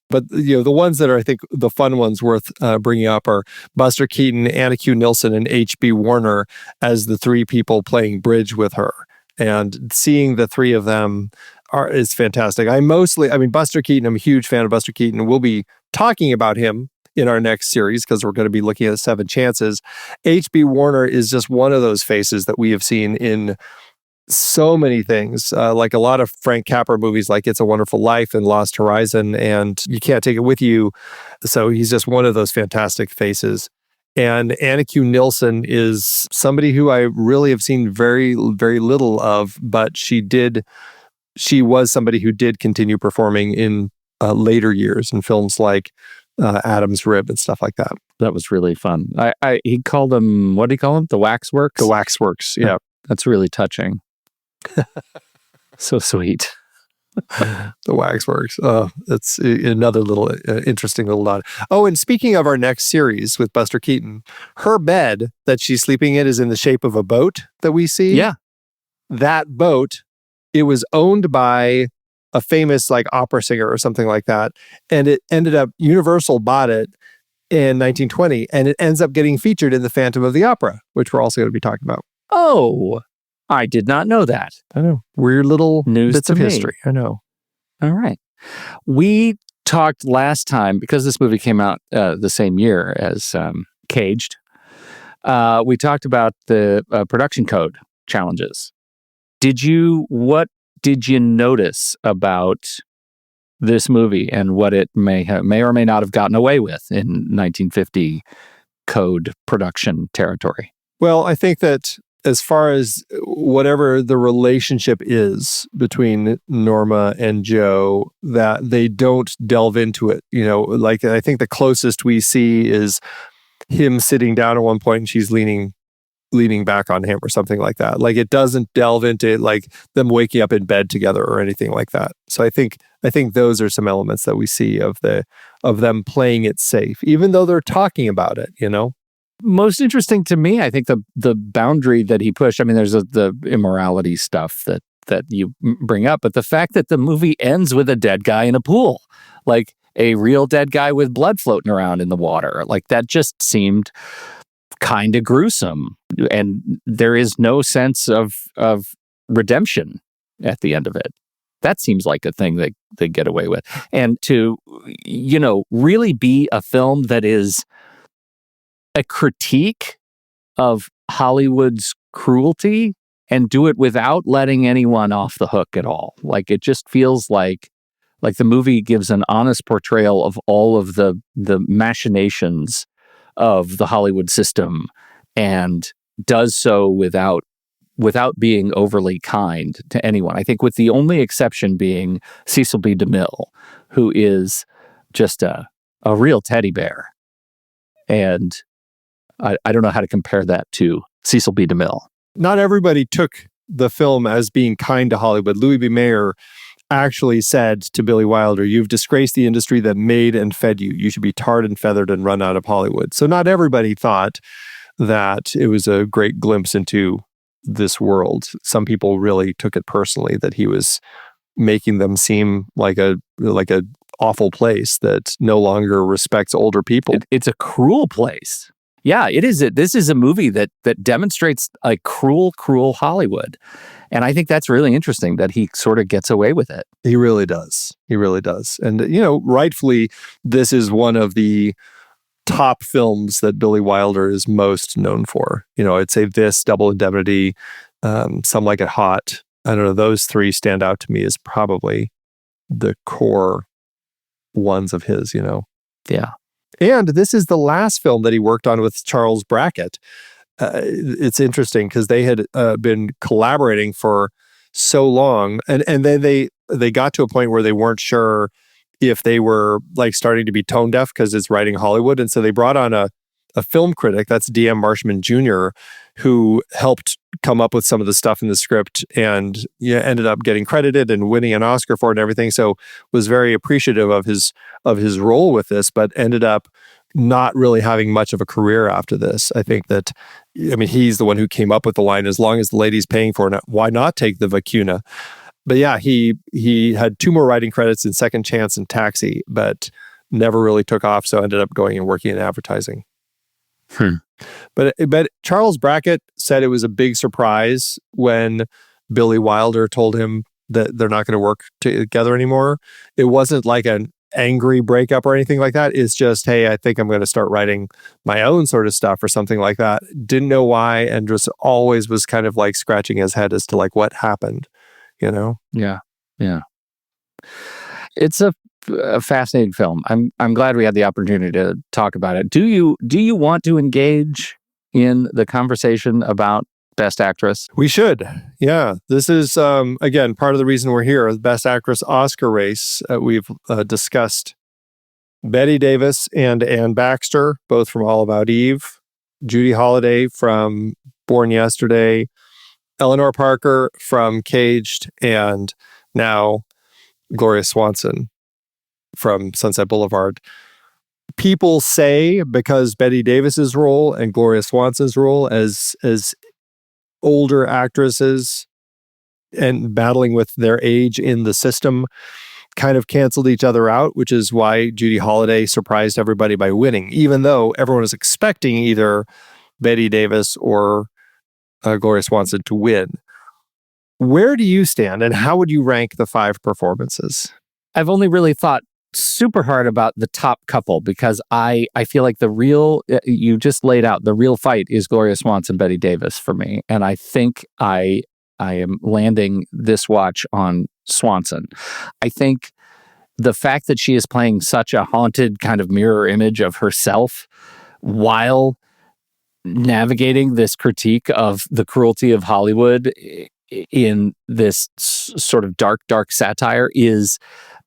But, you know, the ones that are, I think, the fun ones worth bringing up are Buster Keaton, Anna Q. Nilsson, and H.B. Warner as the three people playing bridge with her. And seeing the three of them is fantastic. Buster Keaton, I'm a huge fan of Buster Keaton. We'll be talking about him in our next series because we're going to be looking at Seven Chances. H.B. Warner is just one of those faces that we have seen in so many things, like a lot of Frank Capra movies like It's a Wonderful Life and Lost Horizon and You Can't Take It With You. So he's just one of those fantastic faces. And Anna Q. Nilsson is somebody who I really have seen very, very little of, but she was somebody who did continue performing in later years in films like Adam's Rib and stuff like that. That was really fun. He called them, what did he call them? The Waxworks? The Waxworks, yeah. That's really touching. So sweet. The Waxworks. Oh, it's another little interesting little nod. Oh, and speaking of our next series with Buster Keaton, her bed that she's sleeping in is in the shape of a boat that we see. Yeah. That boat, it was owned by a famous like opera singer or something like that. And it ended up, Universal bought it in 1920, and it ends up getting featured in The Phantom of the Opera, which we're also going to be talking about. Oh, I did not know that. I know. Weird little news bits to of me. history. I know. All right. We talked last time, because this movie came out the same year as Caged, we talked about the production code challenges. What did you notice about this movie and what it may or may not have gotten away with in 1950 code production territory? Well, I think that as far as whatever the relationship is between Norma and Joe, that they don't delve into it. You know, like I think the closest we see is him sitting down at one point and she's leaning back on him or something like that. Like it doesn't delve into like them waking up in bed together or anything like that. So I think those are some elements that we see of them playing it safe, even though they're talking about it, you know? Most interesting to me, I think the boundary that he pushed. I mean, there's the immorality stuff that you bring up, but the fact that the movie ends with a dead guy in a pool, like a real dead guy with blood floating around in the water, like that just seemed kind of gruesome, and there is no sense of redemption at the end of it. That seems like a thing that they get away with, and to really be a film that is a critique of Hollywood's cruelty and do it without letting anyone off the hook at all. Like it just feels like the movie gives an honest portrayal of all of the machinations of the Hollywood system and does so without being overly kind to anyone. I think with the only exception being Cecil B. DeMille, who is just a real teddy bear. And I don't know how to compare that to Cecil B. DeMille. Not everybody took the film as being kind to Hollywood. Louis B. Mayer actually said to Billy Wilder, "You've disgraced the industry that made and fed you. You should be tarred and feathered and run out of Hollywood." So not everybody thought that it was a great glimpse into this world. Some people really took it personally that he was making them seem like a awful place that no longer respects older people. It's a cruel place. Yeah, it is. This is a movie that demonstrates a cruel Hollywood. And I think that's really interesting that he sort of gets away with it. He really does. He really does. And, rightfully, this is one of the top films that Billy Wilder is most known for. I'd say this, Double Indemnity, Some Like It Hot. I don't know, those three stand out to me as probably the core ones of his, Yeah. And this is the last film that he worked on with Charles Brackett. It's interesting because they had been collaborating for so long, and then they got to a point where they weren't sure if they were like starting to be tone deaf because it's writing Hollywood, and so they brought on a film critic, that's D.M. Marshman Jr., who helped come up with some of the stuff in the script and ended up getting credited and winning an Oscar for it and everything. So was very appreciative of his role with this, but ended up not really having much of a career after this. I think that, he's the one who came up with the line, "As long as the lady's paying for it, why not take the vacuna?" But yeah, he had 2 more writing credits in Second Chance and Taxi, but never really took off. So ended up going and working in advertising. But Charles Brackett said it was a big surprise when Billy Wilder told him that they're not going to work together anymore. It wasn't like an angry breakup or anything like that. It's just, hey, I think I'm going to start writing my own sort of stuff or something like that. Didn't know why, and just always was kind of like scratching his head as to like what happened, Yeah. It's a fascinating film. I'm glad we had the opportunity to talk about it. Do you want to engage in the conversation about Best Actress? We should. Yeah. This is, again, part of the reason we're here, the Best Actress Oscar race. We've discussed Bette Davis and Anne Baxter, both from All About Eve, Judy Holliday from Born Yesterday, Eleanor Parker from Caged, and now Gloria Swanson from Sunset Boulevard. People say because Bette Davis's role and Gloria Swanson's role as older actresses and battling with their age in the system kind of canceled each other out, which is why Judy Holliday surprised everybody by winning, even though everyone was expecting either Bette Davis or Gloria Swanson to win. Where do you stand, and how would you rank the 5 performances? I've only really thought super hard about the top couple because I feel like you just laid out, the real fight is Gloria Swanson, Bette Davis for me. And I think I am landing this watch on Swanson. I think the fact that she is playing such a haunted kind of mirror image of herself while navigating this critique of the cruelty of Hollywood in this sort of dark satire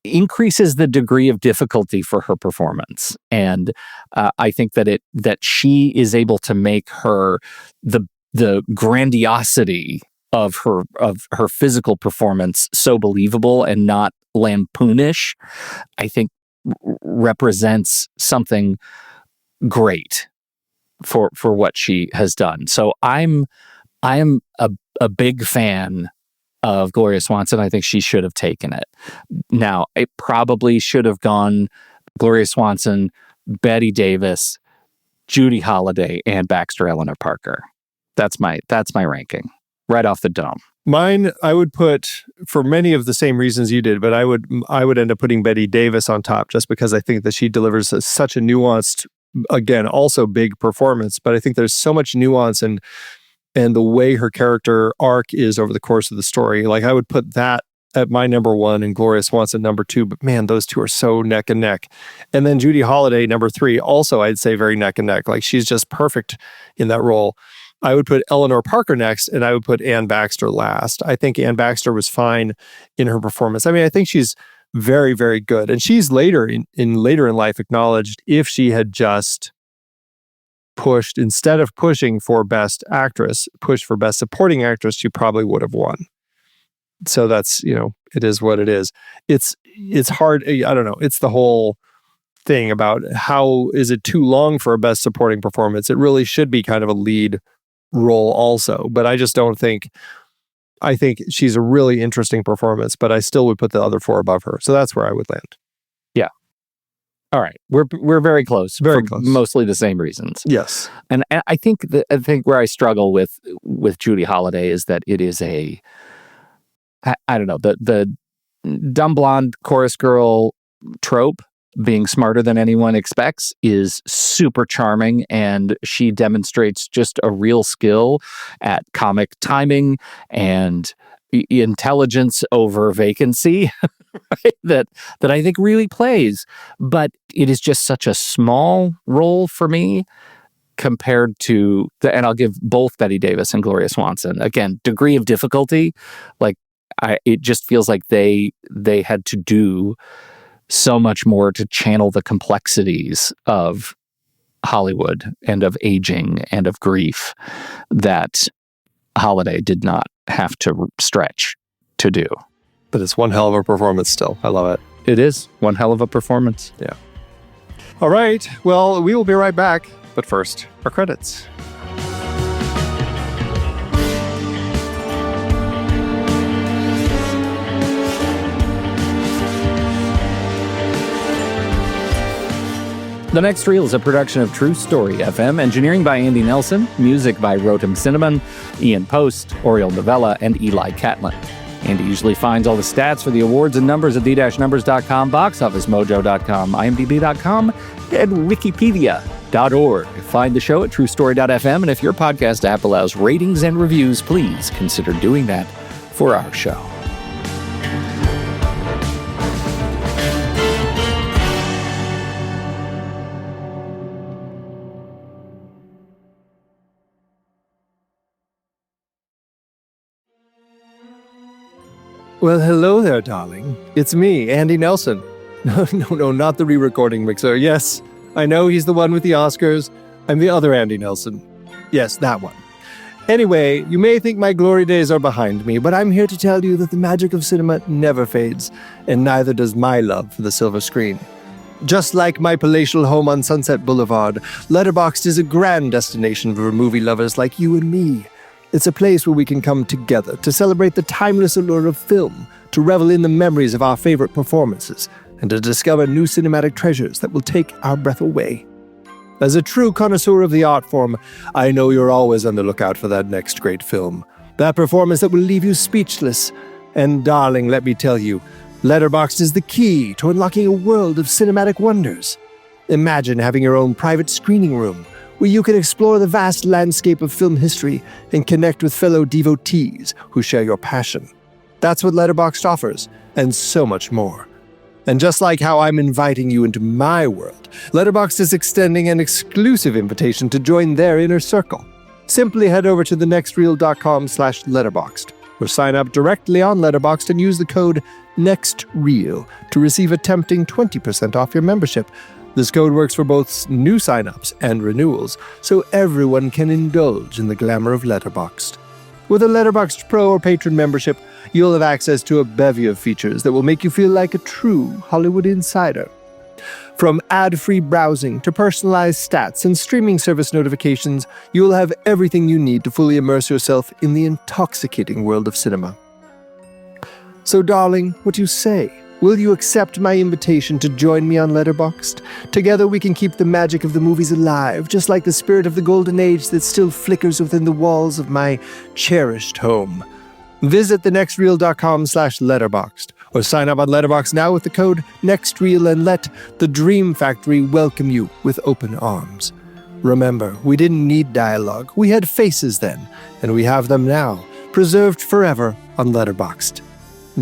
increases the degree of difficulty for her performance. And I think that she is able to make the grandiosity of her physical performance so believable and not lampoonish, I think represents something great for what she has done. So I am a big fan of Gloria Swanson. I think she should have taken it. Now, it probably should have gone Gloria Swanson, Bette Davis, Judy Holliday, and Baxter, Eleanor Parker. That's my ranking right off the dome. Mine, I would put, for many of the same reasons you did, but I would end up putting Bette Davis on top just because I think that she delivers such a nuanced, again, also big performance. But I think there's so much nuance and the way her character arc is over the course of the story. Like, I would put that at my number 1 and Gloria Swanson number 2, but man, those two are so neck and neck. And then Judy Holliday number 3, also I'd say very neck and neck. Like, she's just perfect in that role. I would put Eleanor Parker next, and I would put Anne Baxter last. I think Anne Baxter was fine in her performance. I mean, I think she's very, very good. And she's later in life acknowledged if she had just pushed, instead of pushing for Best Actress, pushed for Best Supporting Actress, she probably would have won. So that's, it is what it is. It's hard. I don't know. It's the whole thing about how is it too long for a Best Supporting Performance? It really should be kind of a lead role also, but I just don't think. I think she's a really interesting performance, but I still would put the other 4 above her. So that's where I would land. Yeah. All right. We're very close. Very close. Mostly the same reasons. Yes. And I think where I struggle with Judy Holliday is that it is I don't know, the dumb blonde chorus girl trope, being smarter than anyone expects, is super charming, and she demonstrates just a real skill at comic timing and intelligence over vacancy, right? That I think really plays. But it is just such a small role for me compared to and I'll give both Bette Davis and Gloria Swanson, again, degree of difficulty. Like, it just feels like they had to do so much more to channel the complexities of Hollywood and of aging and of grief that Holliday did not have to stretch to do. But it's one hell of a performance still. I love it. It is one hell of a performance. Yeah. All right. Well, we will be right back. But first, our credits. The Next Reel is a production of True Story FM, engineering by Andy Nelson, music by Rotem Cinnamon, Ian Post, Oriel Novella, and Eli Catlin. Andy usually finds all the stats for the awards and numbers at the-numbers.com, boxofficemojo.com, imdb.com, and wikipedia.org. Find the show at truestory.fm, and if your podcast app allows ratings and reviews, please consider doing that for our show. Well, hello there, darling. It's me, Andy Nelson. No, not the re-recording mixer. Yes, I know he's the one with the Oscars. I'm the other Andy Nelson. Yes, that one. Anyway, you may think my glory days are behind me, but I'm here to tell you that the magic of cinema never fades, and neither does my love for the silver screen. Just like my palatial home on Sunset Boulevard, Letterboxd is a grand destination for movie lovers like you and me. It's a place where we can come together to celebrate the timeless allure of film, to revel in the memories of our favorite performances, and to discover new cinematic treasures that will take our breath away. As a true connoisseur of the art form, I know you're always on the lookout for that next great film, that performance that will leave you speechless. And darling, let me tell you, Letterboxd is the key to unlocking a world of cinematic wonders. Imagine having your own private screening room, where you can explore the vast landscape of film history and connect with fellow devotees who share your passion. That's what Letterboxd offers, and so much more. And just like how I'm inviting you into my world, Letterboxd is extending an exclusive invitation to join their inner circle. Simply head over to thenextreel.com/letterboxd, or sign up directly on Letterboxd and use the code NEXTREEL to receive a tempting 20% off your membership. This code works for both new signups and renewals, so everyone can indulge in the glamour of Letterboxd. With a Letterboxd Pro or Patron membership, you'll have access to a bevy of features that will make you feel like a true Hollywood insider. From ad-free browsing to personalized stats and streaming service notifications, you'll have everything you need to fully immerse yourself in the intoxicating world of cinema. So, darling, what do you say? Will you accept my invitation to join me on Letterboxd? Together we can keep the magic of the movies alive, just like the spirit of the golden age that still flickers within the walls of my cherished home. Visit thenextreel.com/letterboxd, or sign up on Letterboxd now with the code NEXTREEL and let the Dream Factory welcome you with open arms. Remember, we didn't need dialogue. We had faces then, and we have them now, preserved forever on Letterboxd.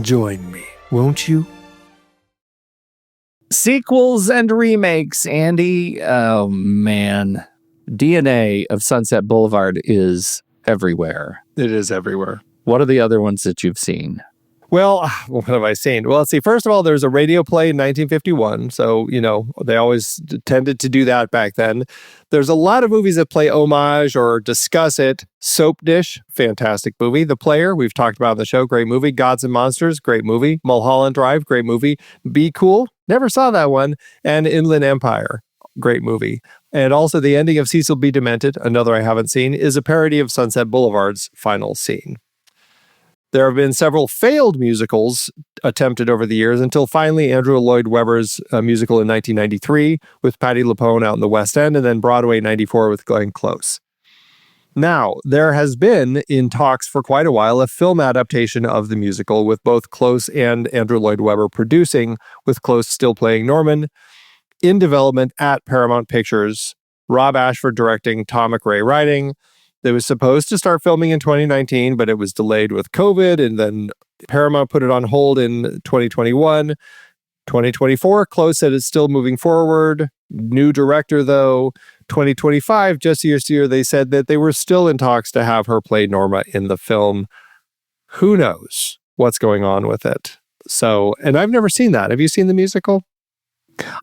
Join me, won't you? Sequels and remakes, Andy. Oh, man. DNA of Sunset Boulevard is everywhere. It is everywhere. What are the other ones that you've seen? Well, what have I seen? Well, let's see. First of all, there's a radio play in 1951. So, they always tended to do that back then. There's a lot of movies that play homage or discuss it. Soap Dish, fantastic movie. The Player, we've talked about on the show, great movie. Gods and Monsters, great movie. Mulholland Drive, great movie. Be Cool, never saw that one. And Inland Empire, great movie. And also the ending of Cecil B. Demented, another I haven't seen, is a parody of Sunset Boulevard's final scene. There have been several failed musicals attempted over the years until finally Andrew Lloyd Webber's musical in 1993 with Patti LuPone out in the West End, and then Broadway in 94 with Glenn Close. Now, there has been in talks for quite a while a film adaptation of the musical with both Close and Andrew Lloyd Webber producing, with Close still playing Norman, in development at Paramount Pictures, Rob Ashford directing, Tom McRae writing. It was supposed to start filming in 2019, but it was delayed with COVID, and then Paramount put it on hold in 2021. 2024, Close said it's still moving forward. New director, though. 2025, just this year, they said that they were still in talks to have her play Norma in the film. Who knows what's going on with it? So, and I've never seen that. Have you seen the musical?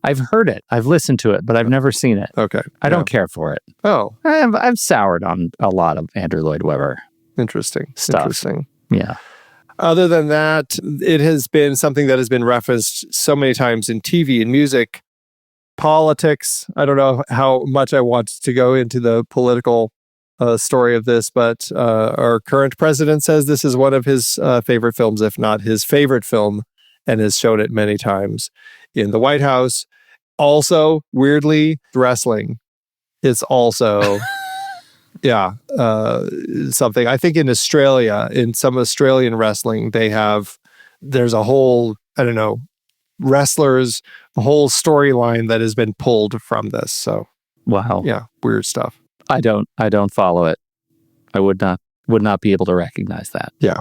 I've heard it. I've listened to it, but I've never seen it. Okay. I don't care for it. Oh. I've soured on a lot of Andrew Lloyd Webber. Interesting. Stuff. Interesting. Yeah. Other than that, it has been something that has been referenced so many times in TV and music. Politics. I don't know how much I want to go into the political story of this, but our current president says this is one of his favorite films, if not his favorite film, and has shown it many times in the White House. Also, weirdly, wrestling. It's also, something. I think in Australia, in some Australian wrestling, there's a whole, wrestlers, a whole storyline that has been pulled from this. So, wow. Yeah, weird stuff. I don't follow it. I would not be able to recognize that. Yeah.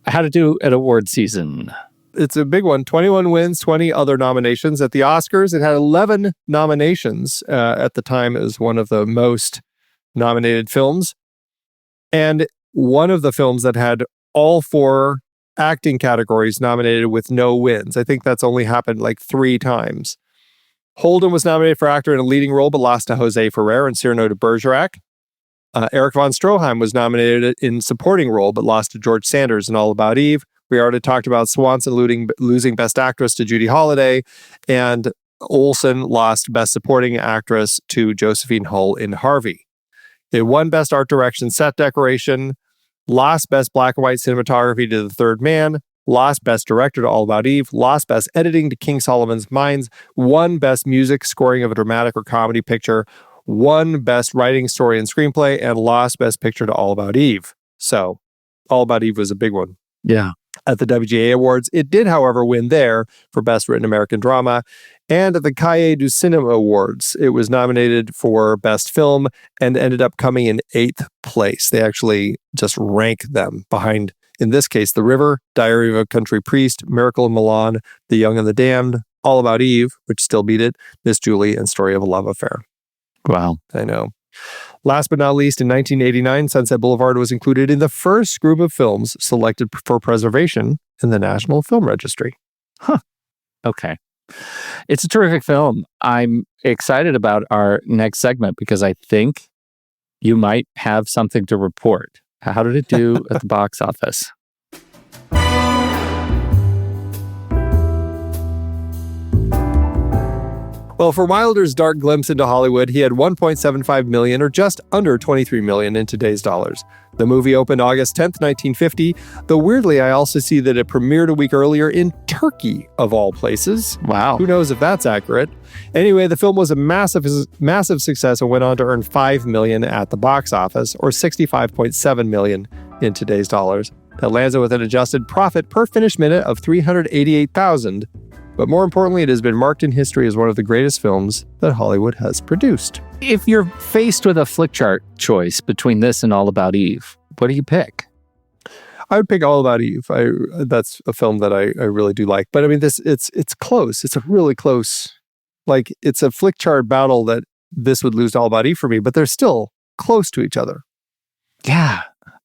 How to do an award season. It's a big one. 21 wins, 20 other nominations. At the Oscars, it had 11 nominations. At the time, it was one of the most nominated films. And one of the films that had all 4 acting categories nominated with no wins. I think that's only happened like 3 times. Holden was nominated for actor in a leading role, but lost to Jose Ferrer and Cyrano de Bergerac. Eric von Stroheim was nominated in supporting role, but lost to George Sanders in All About Eve. We already talked about Swanson losing Best Actress to Judy Holliday, and Olsen lost Best Supporting Actress to Josephine Hull in Harvey. They won Best Art Direction Set Decoration, lost Best Black and White Cinematography to The Third Man, lost Best Director to All About Eve, lost Best Editing to King Solomon's Mines, won Best Music Scoring of a Dramatic or Comedy Picture, won Best Writing, Story, and Screenplay, and lost Best Picture to All About Eve. So, All About Eve was a big one. Yeah. At the WGA Awards. It did, however, win there for Best Written American Drama. And at the Cahiers du Cinéma Awards, it was nominated for Best Film and ended up coming in 8th place. They actually just rank them behind, in this case, The River, Diary of a Country Priest, Miracle in Milan, The Young and the Damned, All About Eve, which still beat it, Miss Julie, and Story of a Love Affair. Wow. I know. Last but not least, in 1989, Sunset Boulevard was included in the first group of films selected for preservation in the National Film Registry. Huh. Okay. It's a terrific film. I'm excited about our next segment because I think you might have something to report. How did it do at the box office? Well, for Wilder's dark glimpse into Hollywood, he had $1.75 million, or just under $23 million in today's dollars. The movie opened August 10th, 1950, though weirdly, I also see that it premiered a week earlier in Turkey, of all places. Wow. Who knows if that's accurate? Anyway, the film was a massive success and went on to earn $5 million at the box office, or $65.7 million in today's dollars. That lands it with an adjusted profit per finished minute of $388,000. But more importantly, it has been marked in history as one of the greatest films that Hollywood has produced. If you're faced with a flick chart choice between this and All About Eve, what do you pick? I would pick All About Eve. That's a film that I really do like. But I mean, it's close. It's a really close, it's a flick chart battle that this would lose to All About Eve for me, but they're still close to each other. Yeah.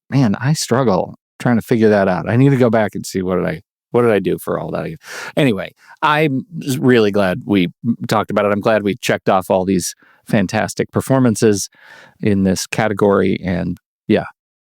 Man, I struggle trying to figure that out. I need to go back and see what did I What did I do for all that? Anyway, I'm just really glad we talked about it. I'm glad we checked off all these fantastic performances in this category. And yeah,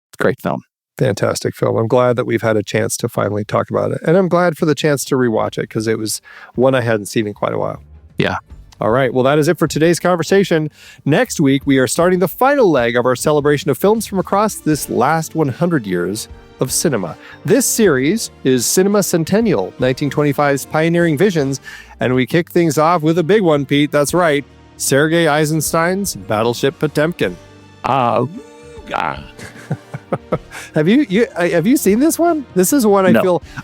it's a great film. Fantastic film. I'm glad that we've had a chance to finally talk about it. And I'm glad for the chance to rewatch it because it was one I hadn't seen in quite a while. Yeah. All right. Well, that is it for today's conversation. Next week, we are starting the final leg of our celebration of films from across this last 100 years of cinema. This series is Cinema Centennial, 1925's pioneering visions, and we kick things off with a big one, Pete. That's right. Sergei Eisenstein's Battleship Potemkin. God. Have you seen this one? This is one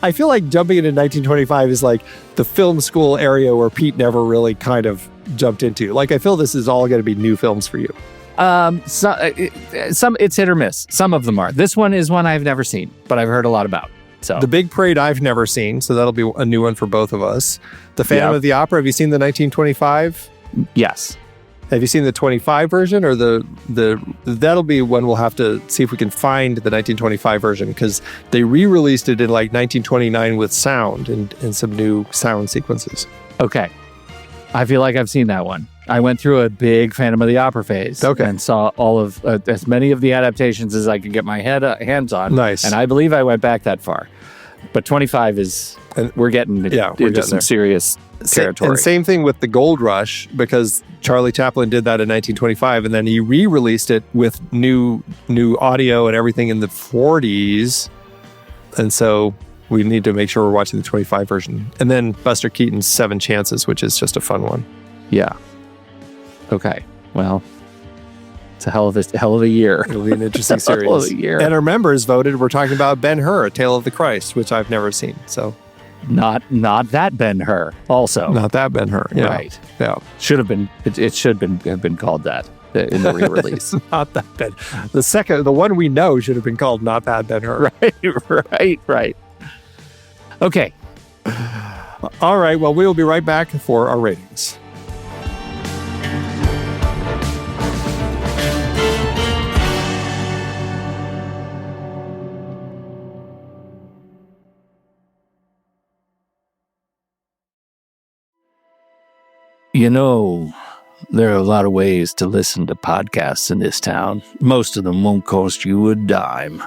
I feel like jumping into 1925 is like the film school area where Pete never really kind of jumped into. Like, I feel this is all going to be new films for you. Some it's hit or miss. Some of them are. This one is one I've never seen, but I've heard a lot about. So The Big Parade I've never seen, so that'll be a new one for both of us. The Phantom of the Opera. Have you seen the 1925? Yes. Have you seen the 25 version or the that'll be one we'll have to see if we can find the 1925 version because they re-released it in like 1929 with sound and some new sound sequences. Okay. I feel like I've seen that one. I went through a big Phantom of the Opera phase and saw all of as many of the adaptations as I could get my hands on. Nice. And I believe I went back that far. But 25 is, we're getting into some serious territory. And same thing with the Gold Rush, because Charlie Chaplin did that in 1925, and then he re-released it with new audio and everything in the 40s. And so we need to make sure we're watching the 25 version. And then Buster Keaton's Seven Chances, which is just a fun one. Yeah. Okay. Well, it's a hell of a year. It'll be an interesting series. Hell of a year. And our members voted. We're talking about Ben-Hur, A Tale of the Christ, which I've never seen. So not that Ben-Hur. Also, not that Ben-Hur. Yeah. Right. Yeah. Should have been. It should have been called that in the re-release. Not that Ben. The one we know should have been called Not That Ben-Hur. Right. Okay. All right. Well, we will be right back for our ratings. You know, there are a lot of ways to listen to podcasts in this town. Most of them won't cost you a dime.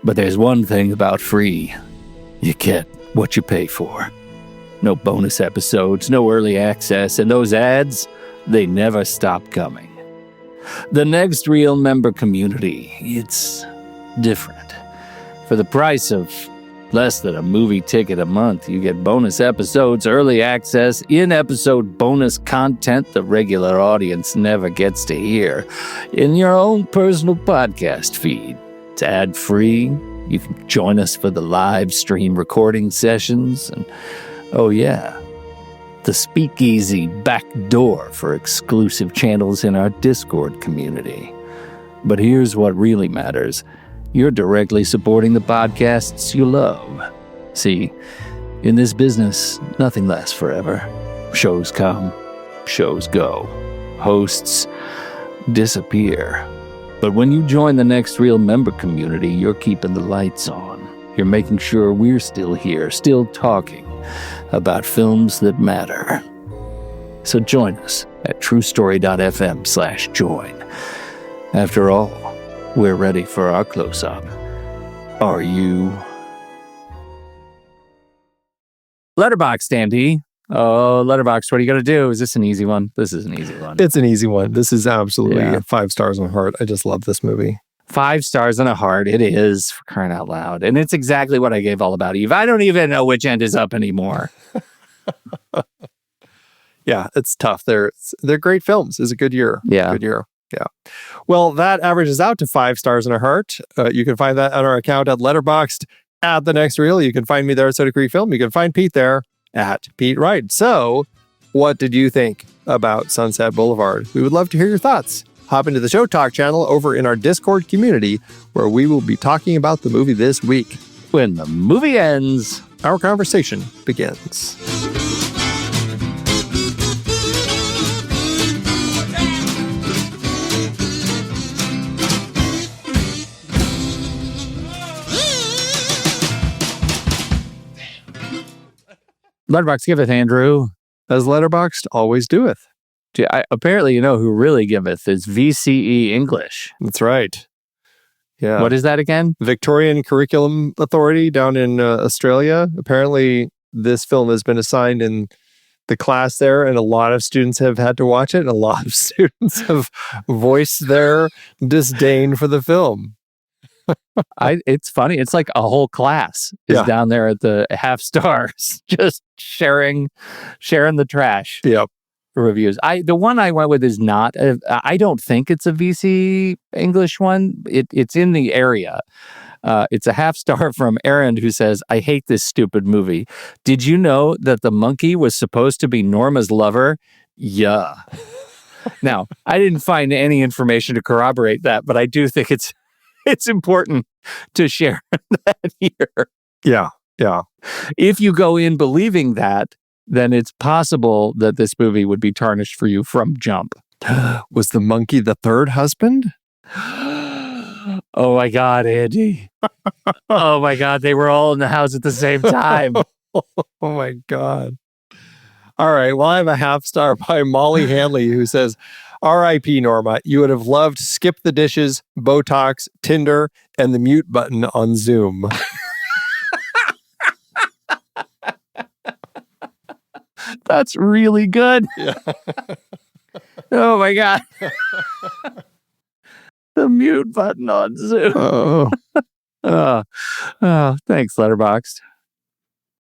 But there's one thing about free. You get what you pay for. No bonus episodes, no early access, and those ads, they never stop coming. The Next Reel member community, it's different. For the price of less than a movie ticket a month, you get bonus episodes, early access, in-episode bonus content the regular audience never gets to hear in your own personal podcast feed. It's ad-free. You can join us for the live stream recording sessions. And, oh yeah, the Speakeasy back door for exclusive channels in our Discord community. But here's what really matters. You're directly supporting the podcasts you love. See, in this business, nothing lasts forever. Shows come, shows go. Hosts disappear. But when you join the Next Reel member community, you're keeping the lights on. You're making sure we're still here, still talking about films that matter. So join us at truestory.fm/join. After all, we're ready for our close-up. Are you? Letterboxd, Andy. Oh, Letterboxd, what are you going to do? Is this an easy one? This is an easy one. It's an easy one. This is absolutely 5 stars on heart. I just love this movie. 5 stars on a heart. It is, for crying out loud. And it's exactly what I gave All About Eve. I don't even know which end is up anymore. Yeah, it's tough. They're great films. It's a good year. Yeah. Good year. Yeah. Well, that averages out to 5 stars and a heart. You can find that on our account at Letterboxd at The Next Reel. You can find me there at Soda Creek Film. You can find Pete there at Pete Wright. So, what did you think about Sunset Boulevard? We would love to hear your thoughts. Hop into the Show Talk channel over in our Discord community, where we will be talking about the movie this week. When the movie ends, our conversation begins. Letterboxd giveth, Andrew. As Letterboxd always doeth. Apparently, you know who really giveth is VCE English. That's right. Yeah. What is that again? Victorian Curriculum Authority down in Australia. Apparently, this film has been assigned in the class there, and a lot of students have had to watch it, and a lot of students have voiced their disdain for the film. It's funny. It's like a whole class is down there at the half stars, just sharing the trash. Yep. Reviews. The one I went with is not. I don't think it's a VC English one. It's in the area. It's a half star from Aaron, who says, "I hate this stupid movie. Did you know that the monkey was supposed to be Norma's lover?" Yeah. Now, I didn't find any information to corroborate that, but I do think it's important to share that here. Yeah. Yeah. If you go in believing that, then it's possible that this movie would be tarnished for you from jump. Was the monkey the third husband? Oh my God, Andy. Oh my God, they were all in the house at the same time. Oh my God. All right, well, I have a half star by Molly Hanley, who says, R.I.P. Norma, you would have loved Skip the Dishes, Botox, Tinder, and the mute button on Zoom. That's really good. Yeah. Oh my God. The mute button on Zoom. Oh. Thanks, Letterboxd.